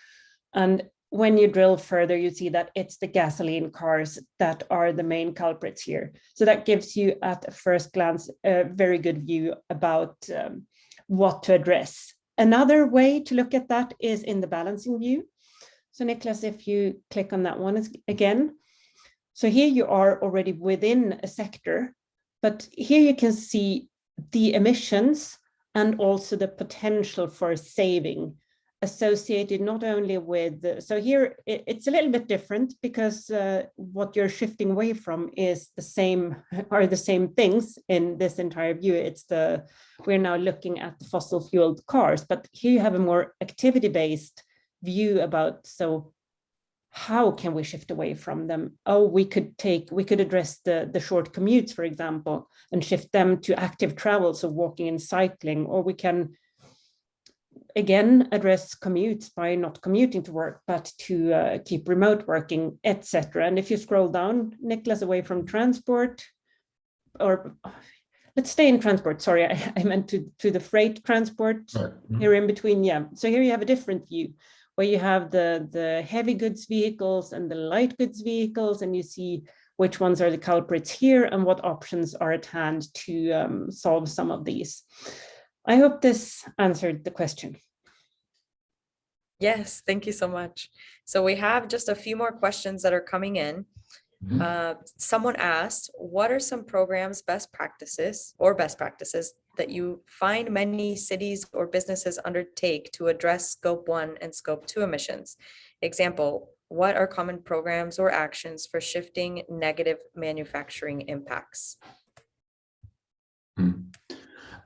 And when you drill further, you see that it's the gasoline cars that are the main culprits here. So that gives you at a first glance a very good view about what to address. Another way to look at that is in the balancing view. So Niklas, if you click on that one again. So here you are already within a sector, but here you can see the emissions and also the potential for saving associated not only with, so here it's a little bit different because what you're shifting away from is the same things in this entire view. It's we're now looking at the fossil fueled cars, but here you have a more activity-based view about, so how can we shift away from them? Oh, we could address the short commutes, for example, and shift them to active travel, so walking and cycling, or we can again address commutes by not commuting to work, but to keep remote working, etc. And if you scroll down, Niklas, away from transport, or let's stay in transport. Sorry, I meant to the freight transport here in between. Yeah, so here you have a different view where you have the heavy goods vehicles and the light goods vehicles, and you see which ones are the culprits here and what options are at hand to solve some of these. I hope this answered the question. Yes, thank you so much. So we have just a few more questions that are coming in. Someone asked, what are some programs, best practices that you find many cities or businesses undertake to address Scope 1 and Scope 2 emissions? Example, what are common programs or actions for shifting negative manufacturing impacts?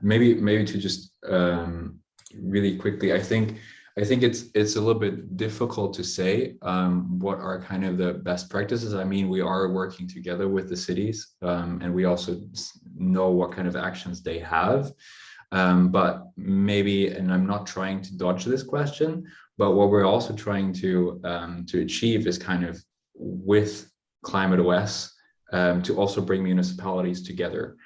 Maybe to just really quickly, I think it's a little bit difficult to say what are kind of the best practices. I mean, we are working together with the cities, and we also know what kind of actions they have. But maybe, and I'm not trying to dodge this question, but what we're also trying to achieve is kind of with Climate OS to also bring municipalities together.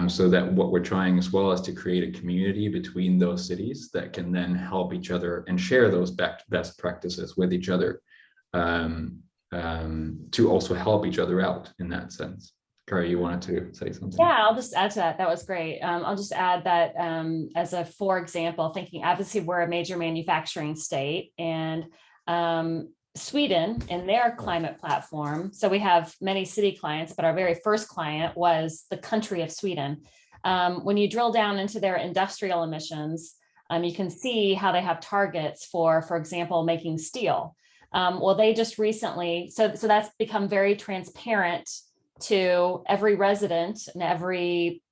So that what we're trying as well is to create a community between those cities that can then help each other and share those best practices with each other to also help each other out in that sense. Carrie, you wanted to say something? Yeah, I'll just add to that. That was great. I'll just add that as a for example, thinking obviously we're a major manufacturing state, and Sweden in their climate platform. So we have many city clients, but our very first client was the country of Sweden. When you drill down into their industrial emissions, you can see how they have targets for example, making steel. Well, they just recently, so that's become very transparent to every resident and every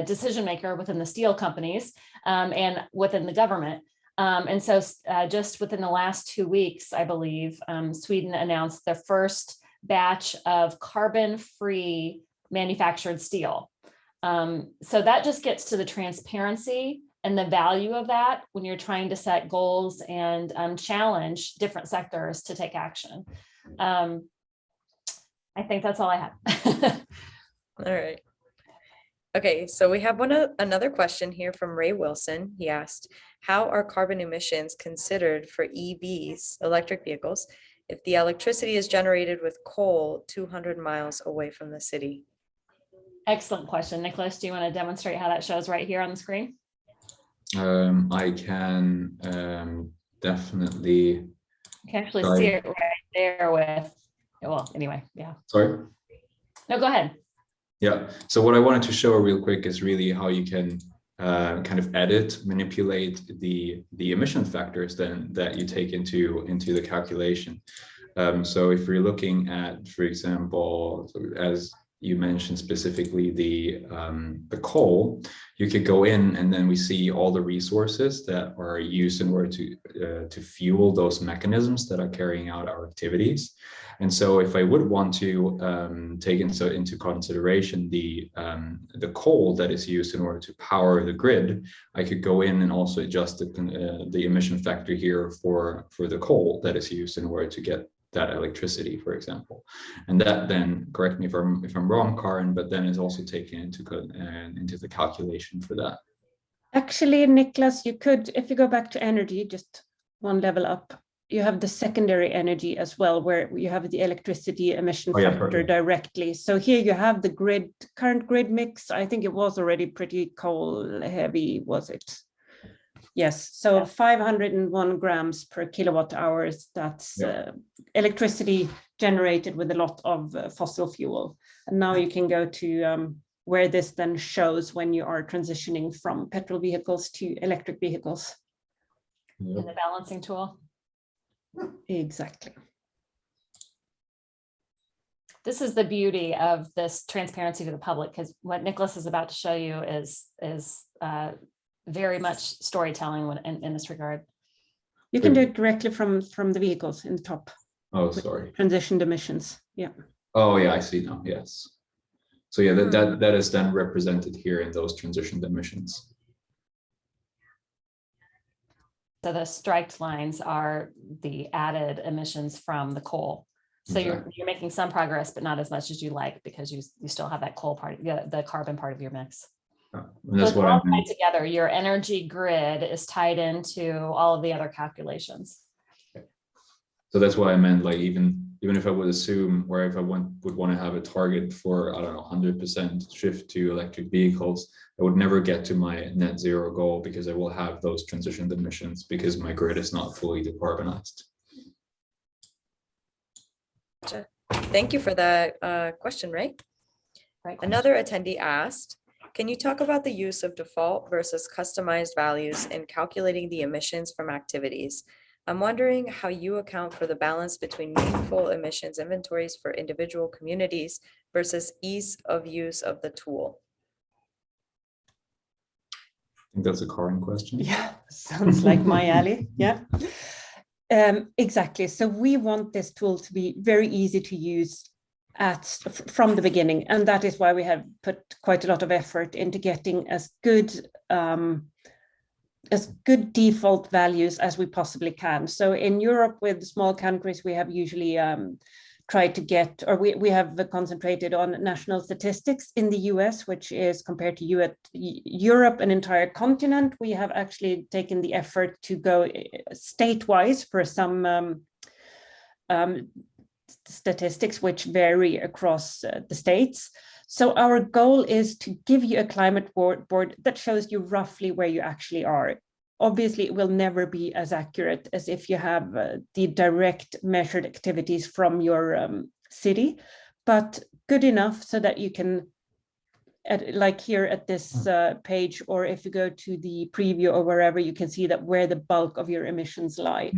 decision maker within the steel companies and within the government. And so just within the last 2 weeks, I believe, Sweden announced their first batch of carbon-free manufactured steel. So that just gets to the transparency and the value of that when you're trying to set goals and challenge different sectors to take action. I think that's all I have. All right. Okay, so we have another question here from Ray Wilson. He asked, how are carbon emissions considered for EVs, electric vehicles, if the electricity is generated with coal 200 miles away from the city? Excellent question. Niklas, do you want to demonstrate how that shows right here on the screen? I can definitely. You can actually Sorry. see it right there with, well, anyway, yeah. Sorry. No, go ahead. Yeah. So what I wanted to show real quick is really how you can kind of edit, manipulate the emission factors then that you take into the calculation. So if we're looking at, for example, as you mentioned specifically the coal, you could go in and then we see all the resources that are used in order to fuel those mechanisms that are carrying out our activities. And so if I would want to take into consideration the coal that is used in order to power the grid, I could go in and also adjust the emission factor here for the coal that is used in order to get that electricity, for example. And that then, correct me if I'm wrong, Karin, but then is also taken into the calculation for that. Actually, Niklas, you could, if you go back to energy, just one level up, you have the secondary energy as well, where you have the electricity emission factor directly. So here you have the current grid mix. I think it was already pretty coal heavy, was it? Yes, so 501 grams per kilowatt hours, that's electricity generated with a lot of fossil fuel. And now you can go to where this then shows when you are transitioning from petrol vehicles to electric vehicles. In the balancing tool. Exactly. This is the beauty of this transparency to the public, because what Niklas is about to show you is very much storytelling in this regard. You can do it directly from the vehicles in the top. Oh, sorry. Transitioned emissions. Yeah. Oh, yeah, I see now. Yes. So yeah, that is then represented here in those transitioned emissions. So the striped lines are the added emissions from the coal. So exactly. you're making some progress, but not as much as you like, because you still have that coal part, the carbon part of your mix. And that's so what all tied together. Your energy grid is tied into all of the other calculations. So that's what I meant. Like even if I would assume, or if I would want to have a target for, I don't know, 100% shift to electric vehicles, I would never get to my net zero goal because I will have those transitioned emissions because my grid is not fully decarbonized. Thank you for that question, Ray. Right. Another attendee asked, can you talk about the use of default versus customized values in calculating the emissions from activities? I'm wondering how you account for the balance between meaningful emissions inventories for individual communities versus ease of use of the tool. I think that's a Karin question. Yeah, sounds like my alley. Yeah, exactly. So we want this tool to be very easy to use from the beginning, and that is why we have put quite a lot of effort into getting as good default values as we possibly can. So in Europe, with small countries, we have usually tried to get, or we have concentrated on national statistics. In the US, which is compared to Europe, an entire continent, we have actually taken the effort to go state-wise for some statistics which vary across the states. So our goal is to give you a climate board that shows you roughly where you actually are. Obviously, it will never be as accurate as if you have the direct measured activities from your city, but good enough so that you can, like here at this page, or if you go to the preview or wherever, you can see that where the bulk of your emissions lie.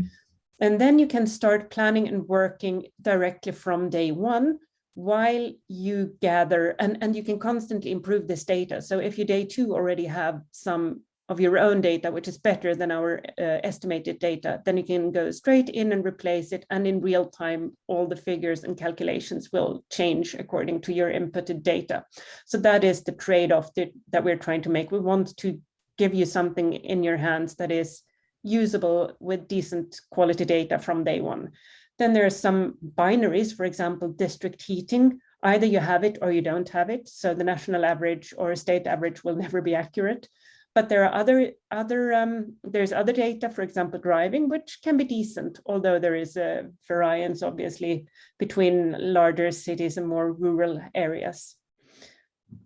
And then you can start planning and working directly from day one while you gather, and you can constantly improve this data. So if you day two already have some of your own data, which is better than our estimated data, then you can go straight in and replace it. And in real time, all the figures and calculations will change according to your inputted data. So that is the trade-off that we're trying to make. We want to give you something in your hands that is usable with decent quality data from day one. Then there are some binaries, for example, district heating. Either you have it or you don't have it. So the national average or state average will never be accurate. But there are there's other data, for example, driving, which can be decent, although there is a variance, obviously, between larger cities and more rural areas.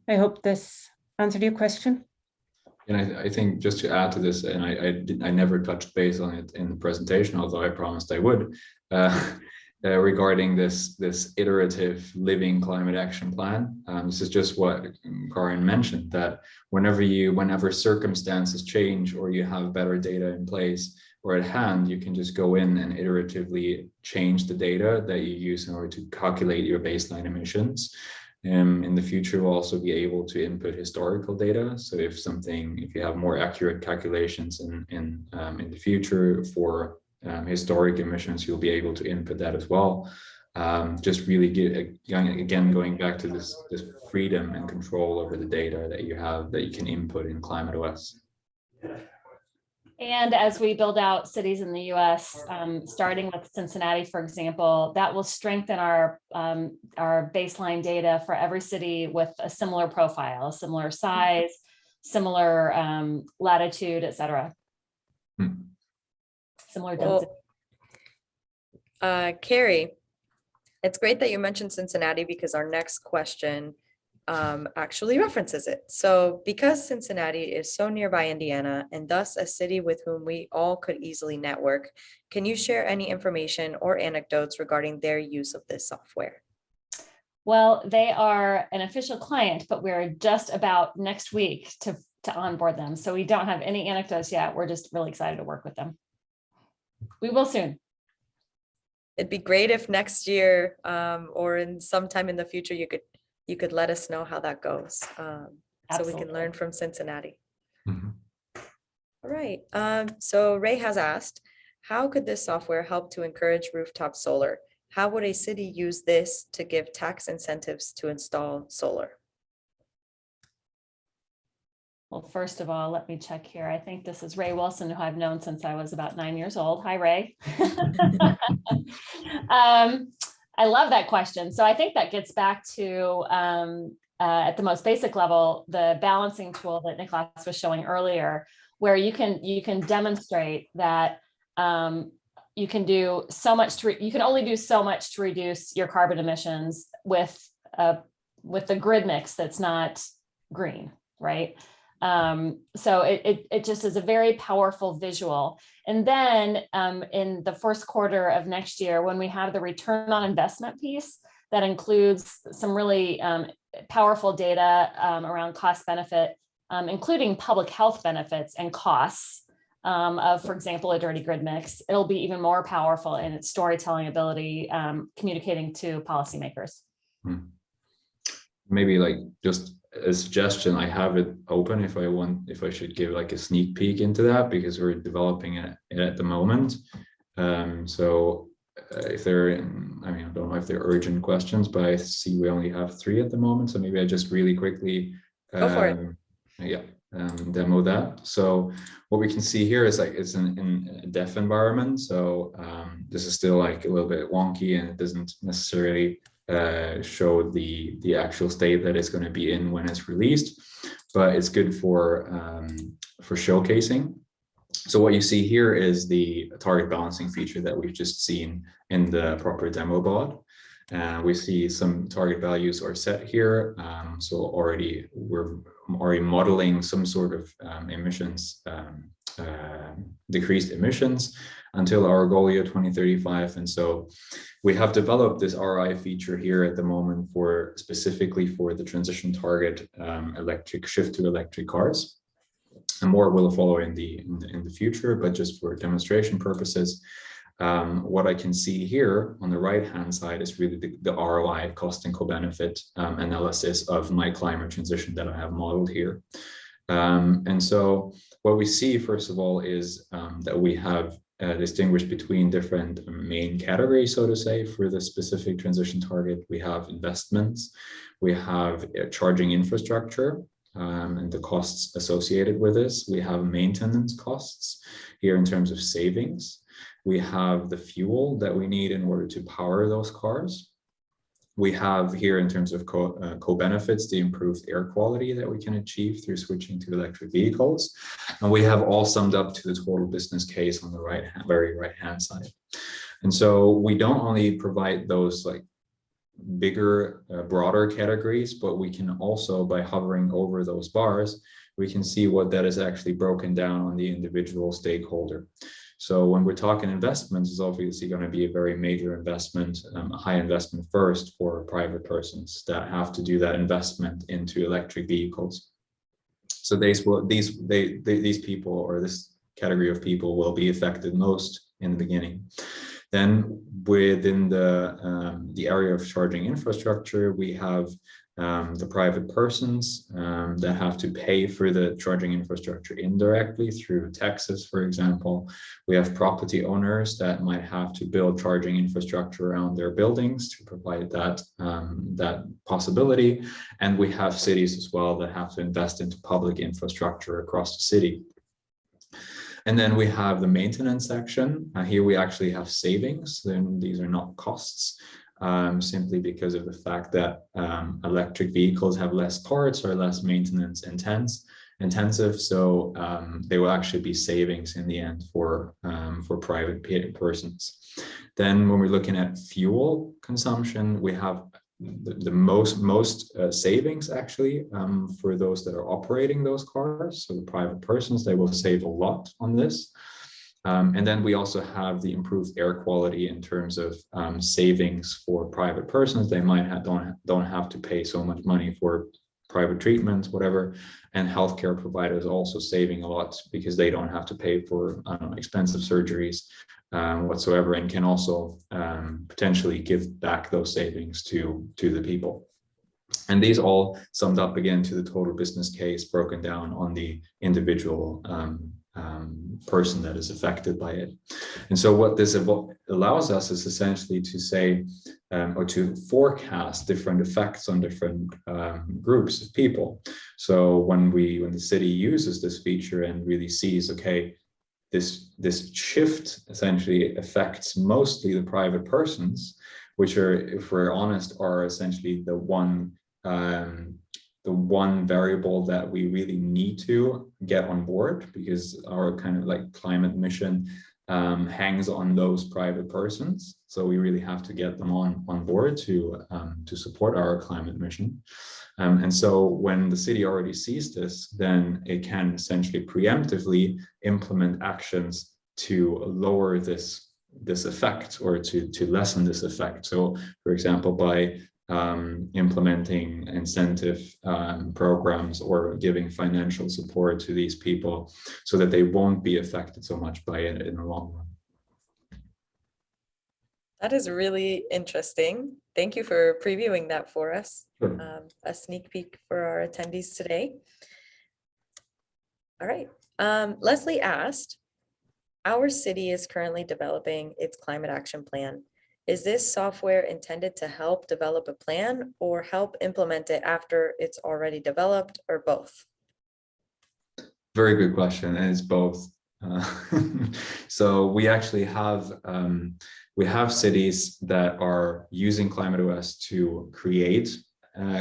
I hope this answered your question. And I think just to add to this, and I never touched base on it in the presentation, although I promised I would, regarding this iterative living climate action plan. This is just what Karin mentioned, that whenever circumstances change or you have better data in place or at hand, you can just go in and iteratively change the data that you use in order to calculate your baseline emissions. In the future, we'll also be able to input historical data. So if you have more accurate calculations in the future for historic emissions, you'll be able to input that as well. Just really again, going back to this freedom and control over the data that you have, that you can input in Climate OS. And as we build out cities in the US, starting with Cincinnati, for example, that will strengthen our baseline data for every city with a similar profile, similar size, similar latitude, et cetera. Similar density. Carrie, it's great that you mentioned Cincinnati, because our next question actually references it. So because Cincinnati is so nearby Indiana and thus a city with whom we all could easily network, can you share any information or anecdotes regarding their use of this software? Well, they are an official client, but we're just about next week to onboard them. So we don't have any anecdotes yet. We're just really excited to work with them. We will soon. It'd be great if next year or in sometime in the future you could let us know how that goes, so we can learn from Cincinnati. Mm-hmm. All right. So Ray has asked, how could this software help to encourage rooftop solar? How would a city use this to give tax incentives to install solar? Well, first of all, let me check here. I think this is Ray Wilson, who I've known since I was about 9 years old. Hi, Ray. I love that question. So I think that gets back to, at the most basic level, the balancing tool that Niklas was showing earlier, where you can demonstrate that you can do so much you can only do so much to reduce your carbon emissions with the grid mix that's not green, right? So it just is a very powerful visual. And then in the first quarter of next year, when we have the return on investment piece, that includes some really powerful data around cost benefit, including public health benefits and costs of, for example, a dirty grid mix, it'll be even more powerful in its storytelling ability, communicating to policymakers. Maybe like just a suggestion, I have it open if I should give like a sneak peek into that, because we're developing it at the moment. So if there, I mean, I don't know if they're urgent questions, but I see we only have 3 at the moment. So maybe I just really quickly go for it. Yeah, demo that. So what we can see here is like it's in a dev environment. So this is still like a little bit wonky, and it doesn't necessarily show the actual state that it's going to be in when it's released, but it's good for showcasing. So what you see here is the target balancing feature that we've just seen in the proper demo bod. We see some target values are set here. So we're already modeling some sort of emissions, decreased emissions until our goal year 2035. And so we have developed this RI feature here at the moment specifically for the transition target electric shift to electric cars. And more will follow in the future, but just for demonstration purposes, what I can see here on the right hand side is really the ROI, cost and co-benefit analysis of my climate transition that I have modeled here. And so what we see, first of all, is that we have distinguished between different main categories, so to say, for the specific transition target. We have investments, we have charging infrastructure, and the costs associated with this. We have maintenance costs here in terms of savings. We have the fuel that we need in order to power those cars. We have here, in terms of co-benefits, the improved air quality that we can achieve through switching to electric vehicles. And we have all summed up to the total business case on the very right-hand side. And so we don't only provide those like bigger, broader categories, but we can also, by hovering over those bars, we can see what that is actually broken down on the individual stakeholder. So when we're talking investments, it's obviously going to be a very major investment, a high investment first for private persons that have to do that investment into electric vehicles. So these people, or this category of people, will be affected most in the beginning. Then within the area of charging infrastructure, we have the private persons that have to pay for the charging infrastructure indirectly through taxes, for example. We have property owners that might have to build charging infrastructure around their buildings to provide that, that possibility. And we have cities as well that have to invest into public infrastructure across the city. And then we have the maintenance section. Here we actually have savings. Then these are not costs. Simply because of the fact that electric vehicles have less parts, or less maintenance intensive. So they will actually be savings in the end for private persons. Then when we're looking at fuel consumption, we have the most savings actually for those that are operating those cars. So the private persons, they will save a lot on this. And then we also have the improved air quality in terms of savings for private persons. They might don't have to pay so much money for private treatments, whatever. And healthcare providers also saving a lot because they don't have to pay for expensive surgeries whatsoever, and can also potentially give back those savings to the people. And these all summed up again to the total business case, broken down on the individual person that is affected by it. And so what this allows us is essentially to say, or to forecast different effects on different groups of people. So when the city uses this feature and really sees, okay, this shift essentially affects mostly the private persons, which are, if we're honest, are essentially the one variable that we really need to get on board, because our kind of like climate mission hangs on those private persons. So we really have to get them on board to support our climate mission. And so when the city already sees this, then it can essentially preemptively implement actions to lower this effect, or to lessen this effect. So for example, by implementing incentive programs, or giving financial support to these people so that they won't be affected so much by it in the long run. That is really interesting. Thank you for previewing that for us. Sure. A sneak peek for our attendees today. All right. Leslie asked, our city is currently developing its climate action plan. Is this software intended to help develop a plan, or help implement it after it's already developed, or both? Very good question, and it's both. So we actually have cities that are using ClimateOS to create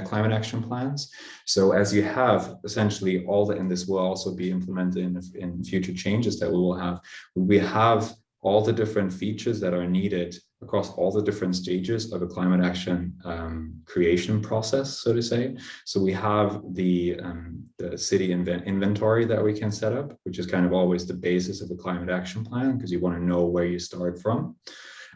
climate action plans. So as you have essentially and this will also be implemented in future changes that we have all the different features that are needed across all the different stages of a climate action creation process, so to say. So we have the city inventory that we can set up, which is kind of always the basis of a climate action plan, because you want to know where you start from.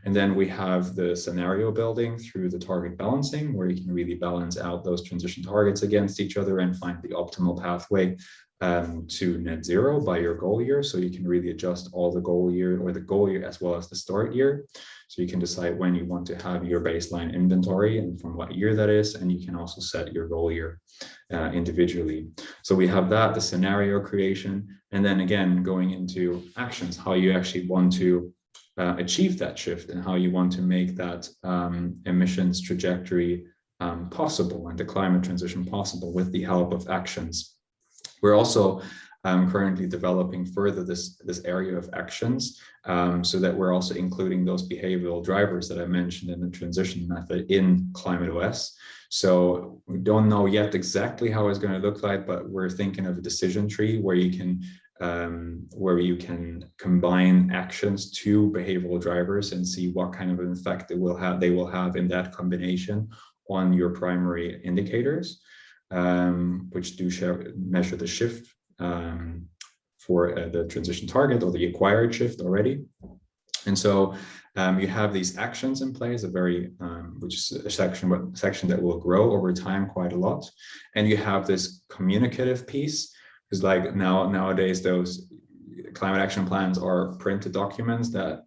And then we have the scenario building through the target balancing, where you can really balance out those transition targets against each other and find the optimal pathway to net zero by your goal year. So you can really adjust all the goal year, or the goal year as well as the start year. So you can decide when you want to have your baseline inventory and from what year that is. And you can also set your goal year individually. So we have that, the scenario creation, and then again, going into actions, how you actually want to achieve that shift, and how you want to make that emissions trajectory possible, and the climate transition possible with the help of actions. We're also currently developing further this area of actions, so that we're also including those behavioral drivers that I mentioned in the transition method in Climate OS. So we don't know yet exactly how it's going to look like, but we're thinking of a decision tree where you can combine actions to behavioral drivers and see what kind of an effect they will have in that combination on your primary indicators, which do measure the shift for the transition target or the acquired shift already. And so you have these actions in place, which is a section that will grow over time quite a lot. And you have this communicative piece, because like nowadays those climate action plans are printed documents that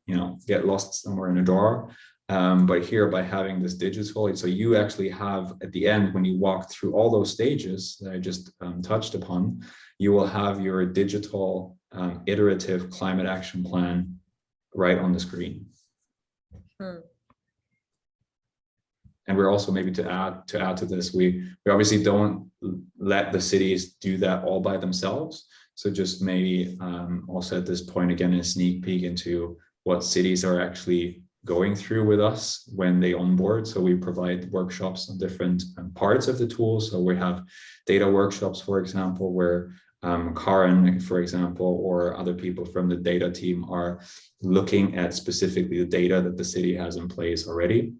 get lost somewhere in a drawer. But here, by having this digital, so you actually have at the end, when you walk through all those stages that I just touched upon, you will have your digital iterative climate action plan right on the screen. And we're also, maybe to add to this, we obviously don't let the cities do that all by themselves. So just maybe also at this point, again, a sneak peek into what cities are actually going through with us when they onboard. So we provide workshops on different parts of the tool. So we have data workshops, for example, where Karin, for example, or other people from the data team are looking at specifically the data that the city has in place already,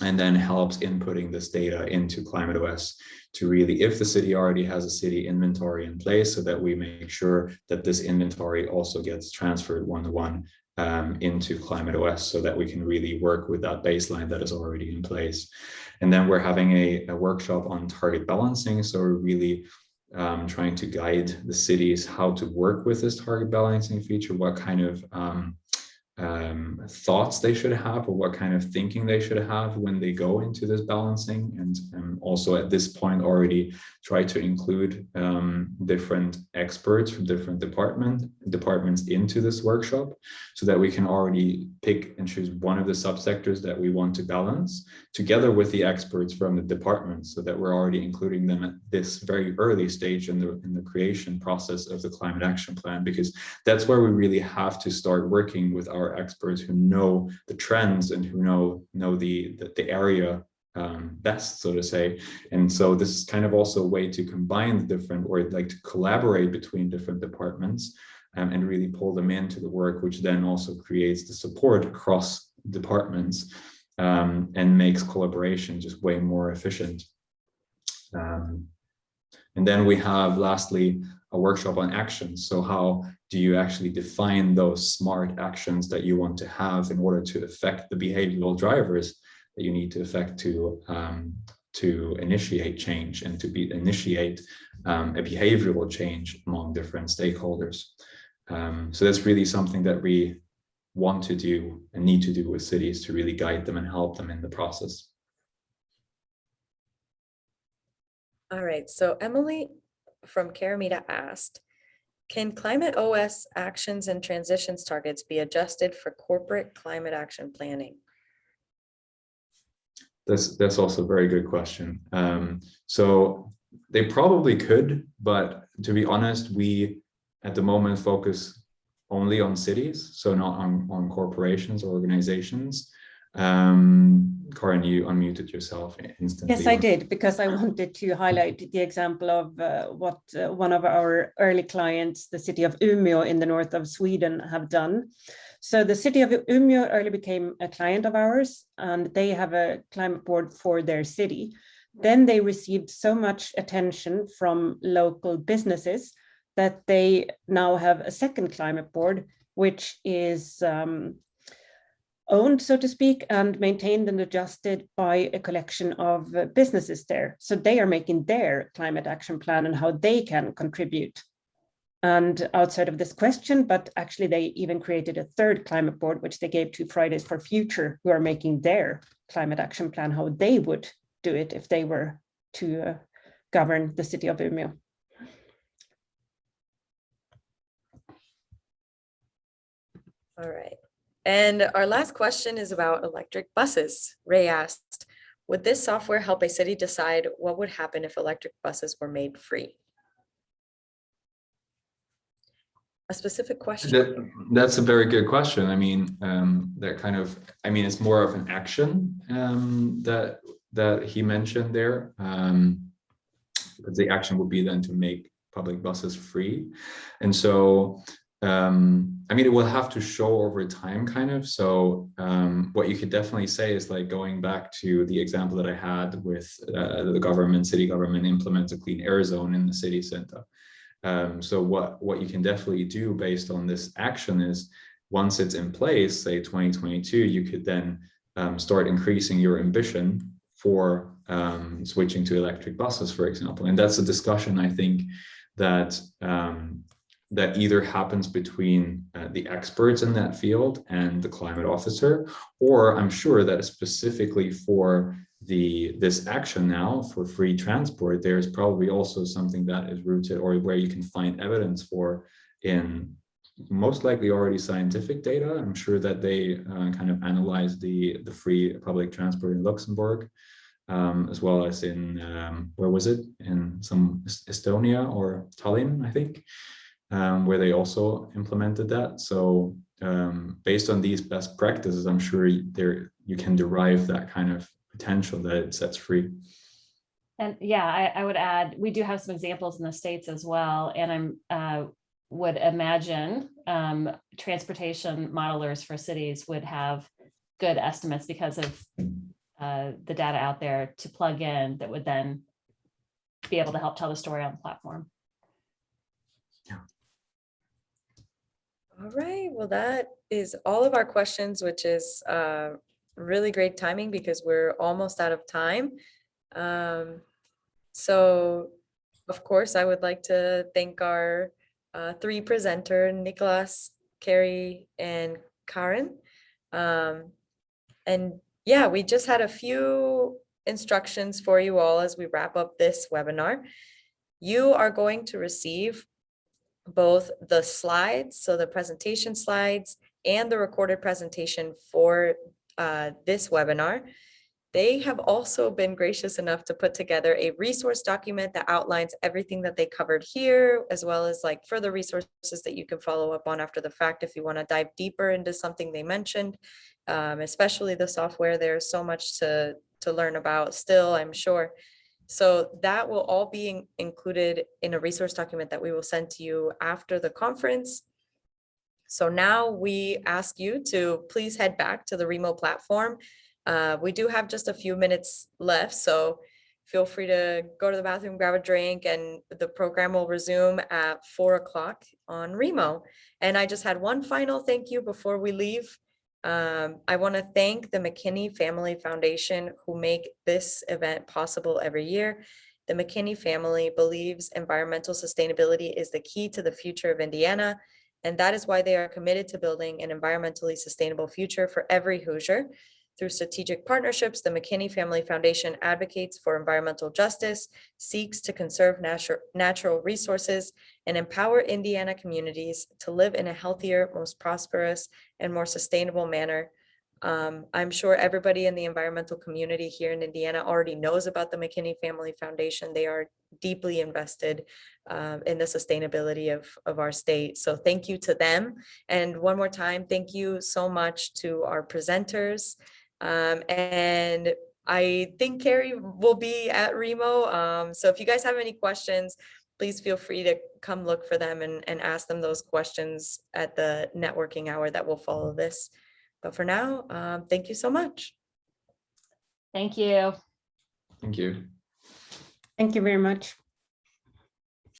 and then helps inputting this data into Climate OS to really, if the city already has a city inventory in place, so that we make sure that this inventory also gets transferred one-to-one into Climate OS, so that we can really work with that baseline that is already in place. And then we're having a workshop on target balancing. So we're really trying to guide the cities how to work with this target balancing feature, what kind of thoughts they should have, or what kind of thinking they should have when they go into this balancing, and also at this point already try to include different experts from different departments into this workshop, so that we can already pick and choose one of the subsectors that we want to balance together with the experts from the departments, so that we're already including them at this very early stage in the creation process of the climate action plan, because that's where we really have to start working with our experts who know the trends and who know the area best, so to say. And so this is kind of also a way to combine the different, or like to collaborate between different departments and really pull them into the work, which then also creates the support across departments and makes collaboration just way more efficient. And then we have, lastly, a workshop on actions. So how do you actually define those smart actions that you want to have in order to affect the behavioral drivers that you need to affect to initiate change and to initiate a behavioral change among different stakeholders. So that's really something that we want to do and need to do with cities to really guide them and help them in the process. All right, so Emily from Caramita asked, can Climate OS actions and transitions targets be adjusted for corporate climate action planning? That's also a very good question. So they probably could, but to be honest, we at the moment focus only on cities, so not on corporations or organizations. Karin, you unmuted yourself instantly. Yes, I did, because I wanted to highlight the example of what one of our early clients, the city of Umeå in the north of Sweden, have done. So the city of Umeå early became a client of ours, and they have a climate board for their city. Then they received so much attention from local businesses that they now have a second climate board, which is owned, so to speak, and maintained and adjusted by a collection of businesses there. So they are making their climate action plan and how they can contribute. And outside of this question, but actually they even created a third climate board, which they gave to Fridays for Future, who are making their climate action plan, how they would do it if they were to govern the city of Umeå. All right. And our last question is about electric buses. Ray asked, would this software help a city decide what would happen if electric buses were made free? a specific question? That's a very good question. I mean, that kind of, I mean, it's more of an action that he mentioned there. Because the action would be then to make public buses free. And so, I mean, it will have to show over time kind of. So what you could definitely say is like going back to the example that I had with the city government implements a clean air zone in the city center. So what you can definitely do based on this action is once it's in place, say 2022, you could then start increasing your ambition for switching to electric buses, for example. And that's a discussion I think that that either happens between the experts in that field and the climate officer, or I'm sure that specifically for this action now for free transport, there's probably also something that is rooted or where you can find evidence for in most likely already scientific data. I'm sure that they kind of analyze the free public transport in Luxembourg, as well as in, where was it? In some Estonia or Tallinn, I think, where they also implemented that. So based on these best practices, I'm sure you can derive that kind of potential that it sets free. And yeah, I would add, we do have some examples in the States as well. And I would imagine transportation modelers for cities would have good estimates because of the data out there to plug in that would then be able to help tell the story on the platform. Yeah. All right, well, that is all of our questions, which is really great timing because we're almost out of time. So of course, I would like to thank our three presenters, Niklas, Carrie, and Karin. And yeah, we just had a few instructions for you all as we wrap up this webinar. You are going to receive both the slides, so the presentation slides and the recorded presentation for this webinar. They have also been gracious enough to put together a resource document that outlines everything that they covered here, as well as like further resources that you can follow up on after the fact if you want to dive deeper into something they mentioned, especially the software. There's so much to learn about still, I'm sure. So that will all be included in a resource document that we will send to you after the conference. So now we ask you to please head back to the Remo platform. We do have just a few minutes left, so feel free to go to the bathroom, grab a drink, and the program will resume at 4 o'clock on Remo. And I just had one final thank you before we leave. I want to thank the McKinney Family Foundation who make this event possible every year. The McKinney family believes environmental sustainability is the key to the future of Indiana, and that is why they are committed to building an environmentally sustainable future for every Hoosier. Through strategic partnerships, the McKinney Family Foundation advocates for environmental justice, seeks to conserve natural resources, and empower Indiana communities to live in a healthier, most prosperous, and more sustainable manner. I'm sure everybody in the environmental community here in Indiana already knows about the McKinney Family Foundation. They are deeply invested in the sustainability of our state. So thank you to them. And one more time, thank you so much to our presenters. And I think Carrie will be at Remo. So if you guys have any questions, please feel free to come look for them and ask them those questions at the networking hour that will follow this. But for now, thank you so much. Thank you. Thank you. Thank you very much.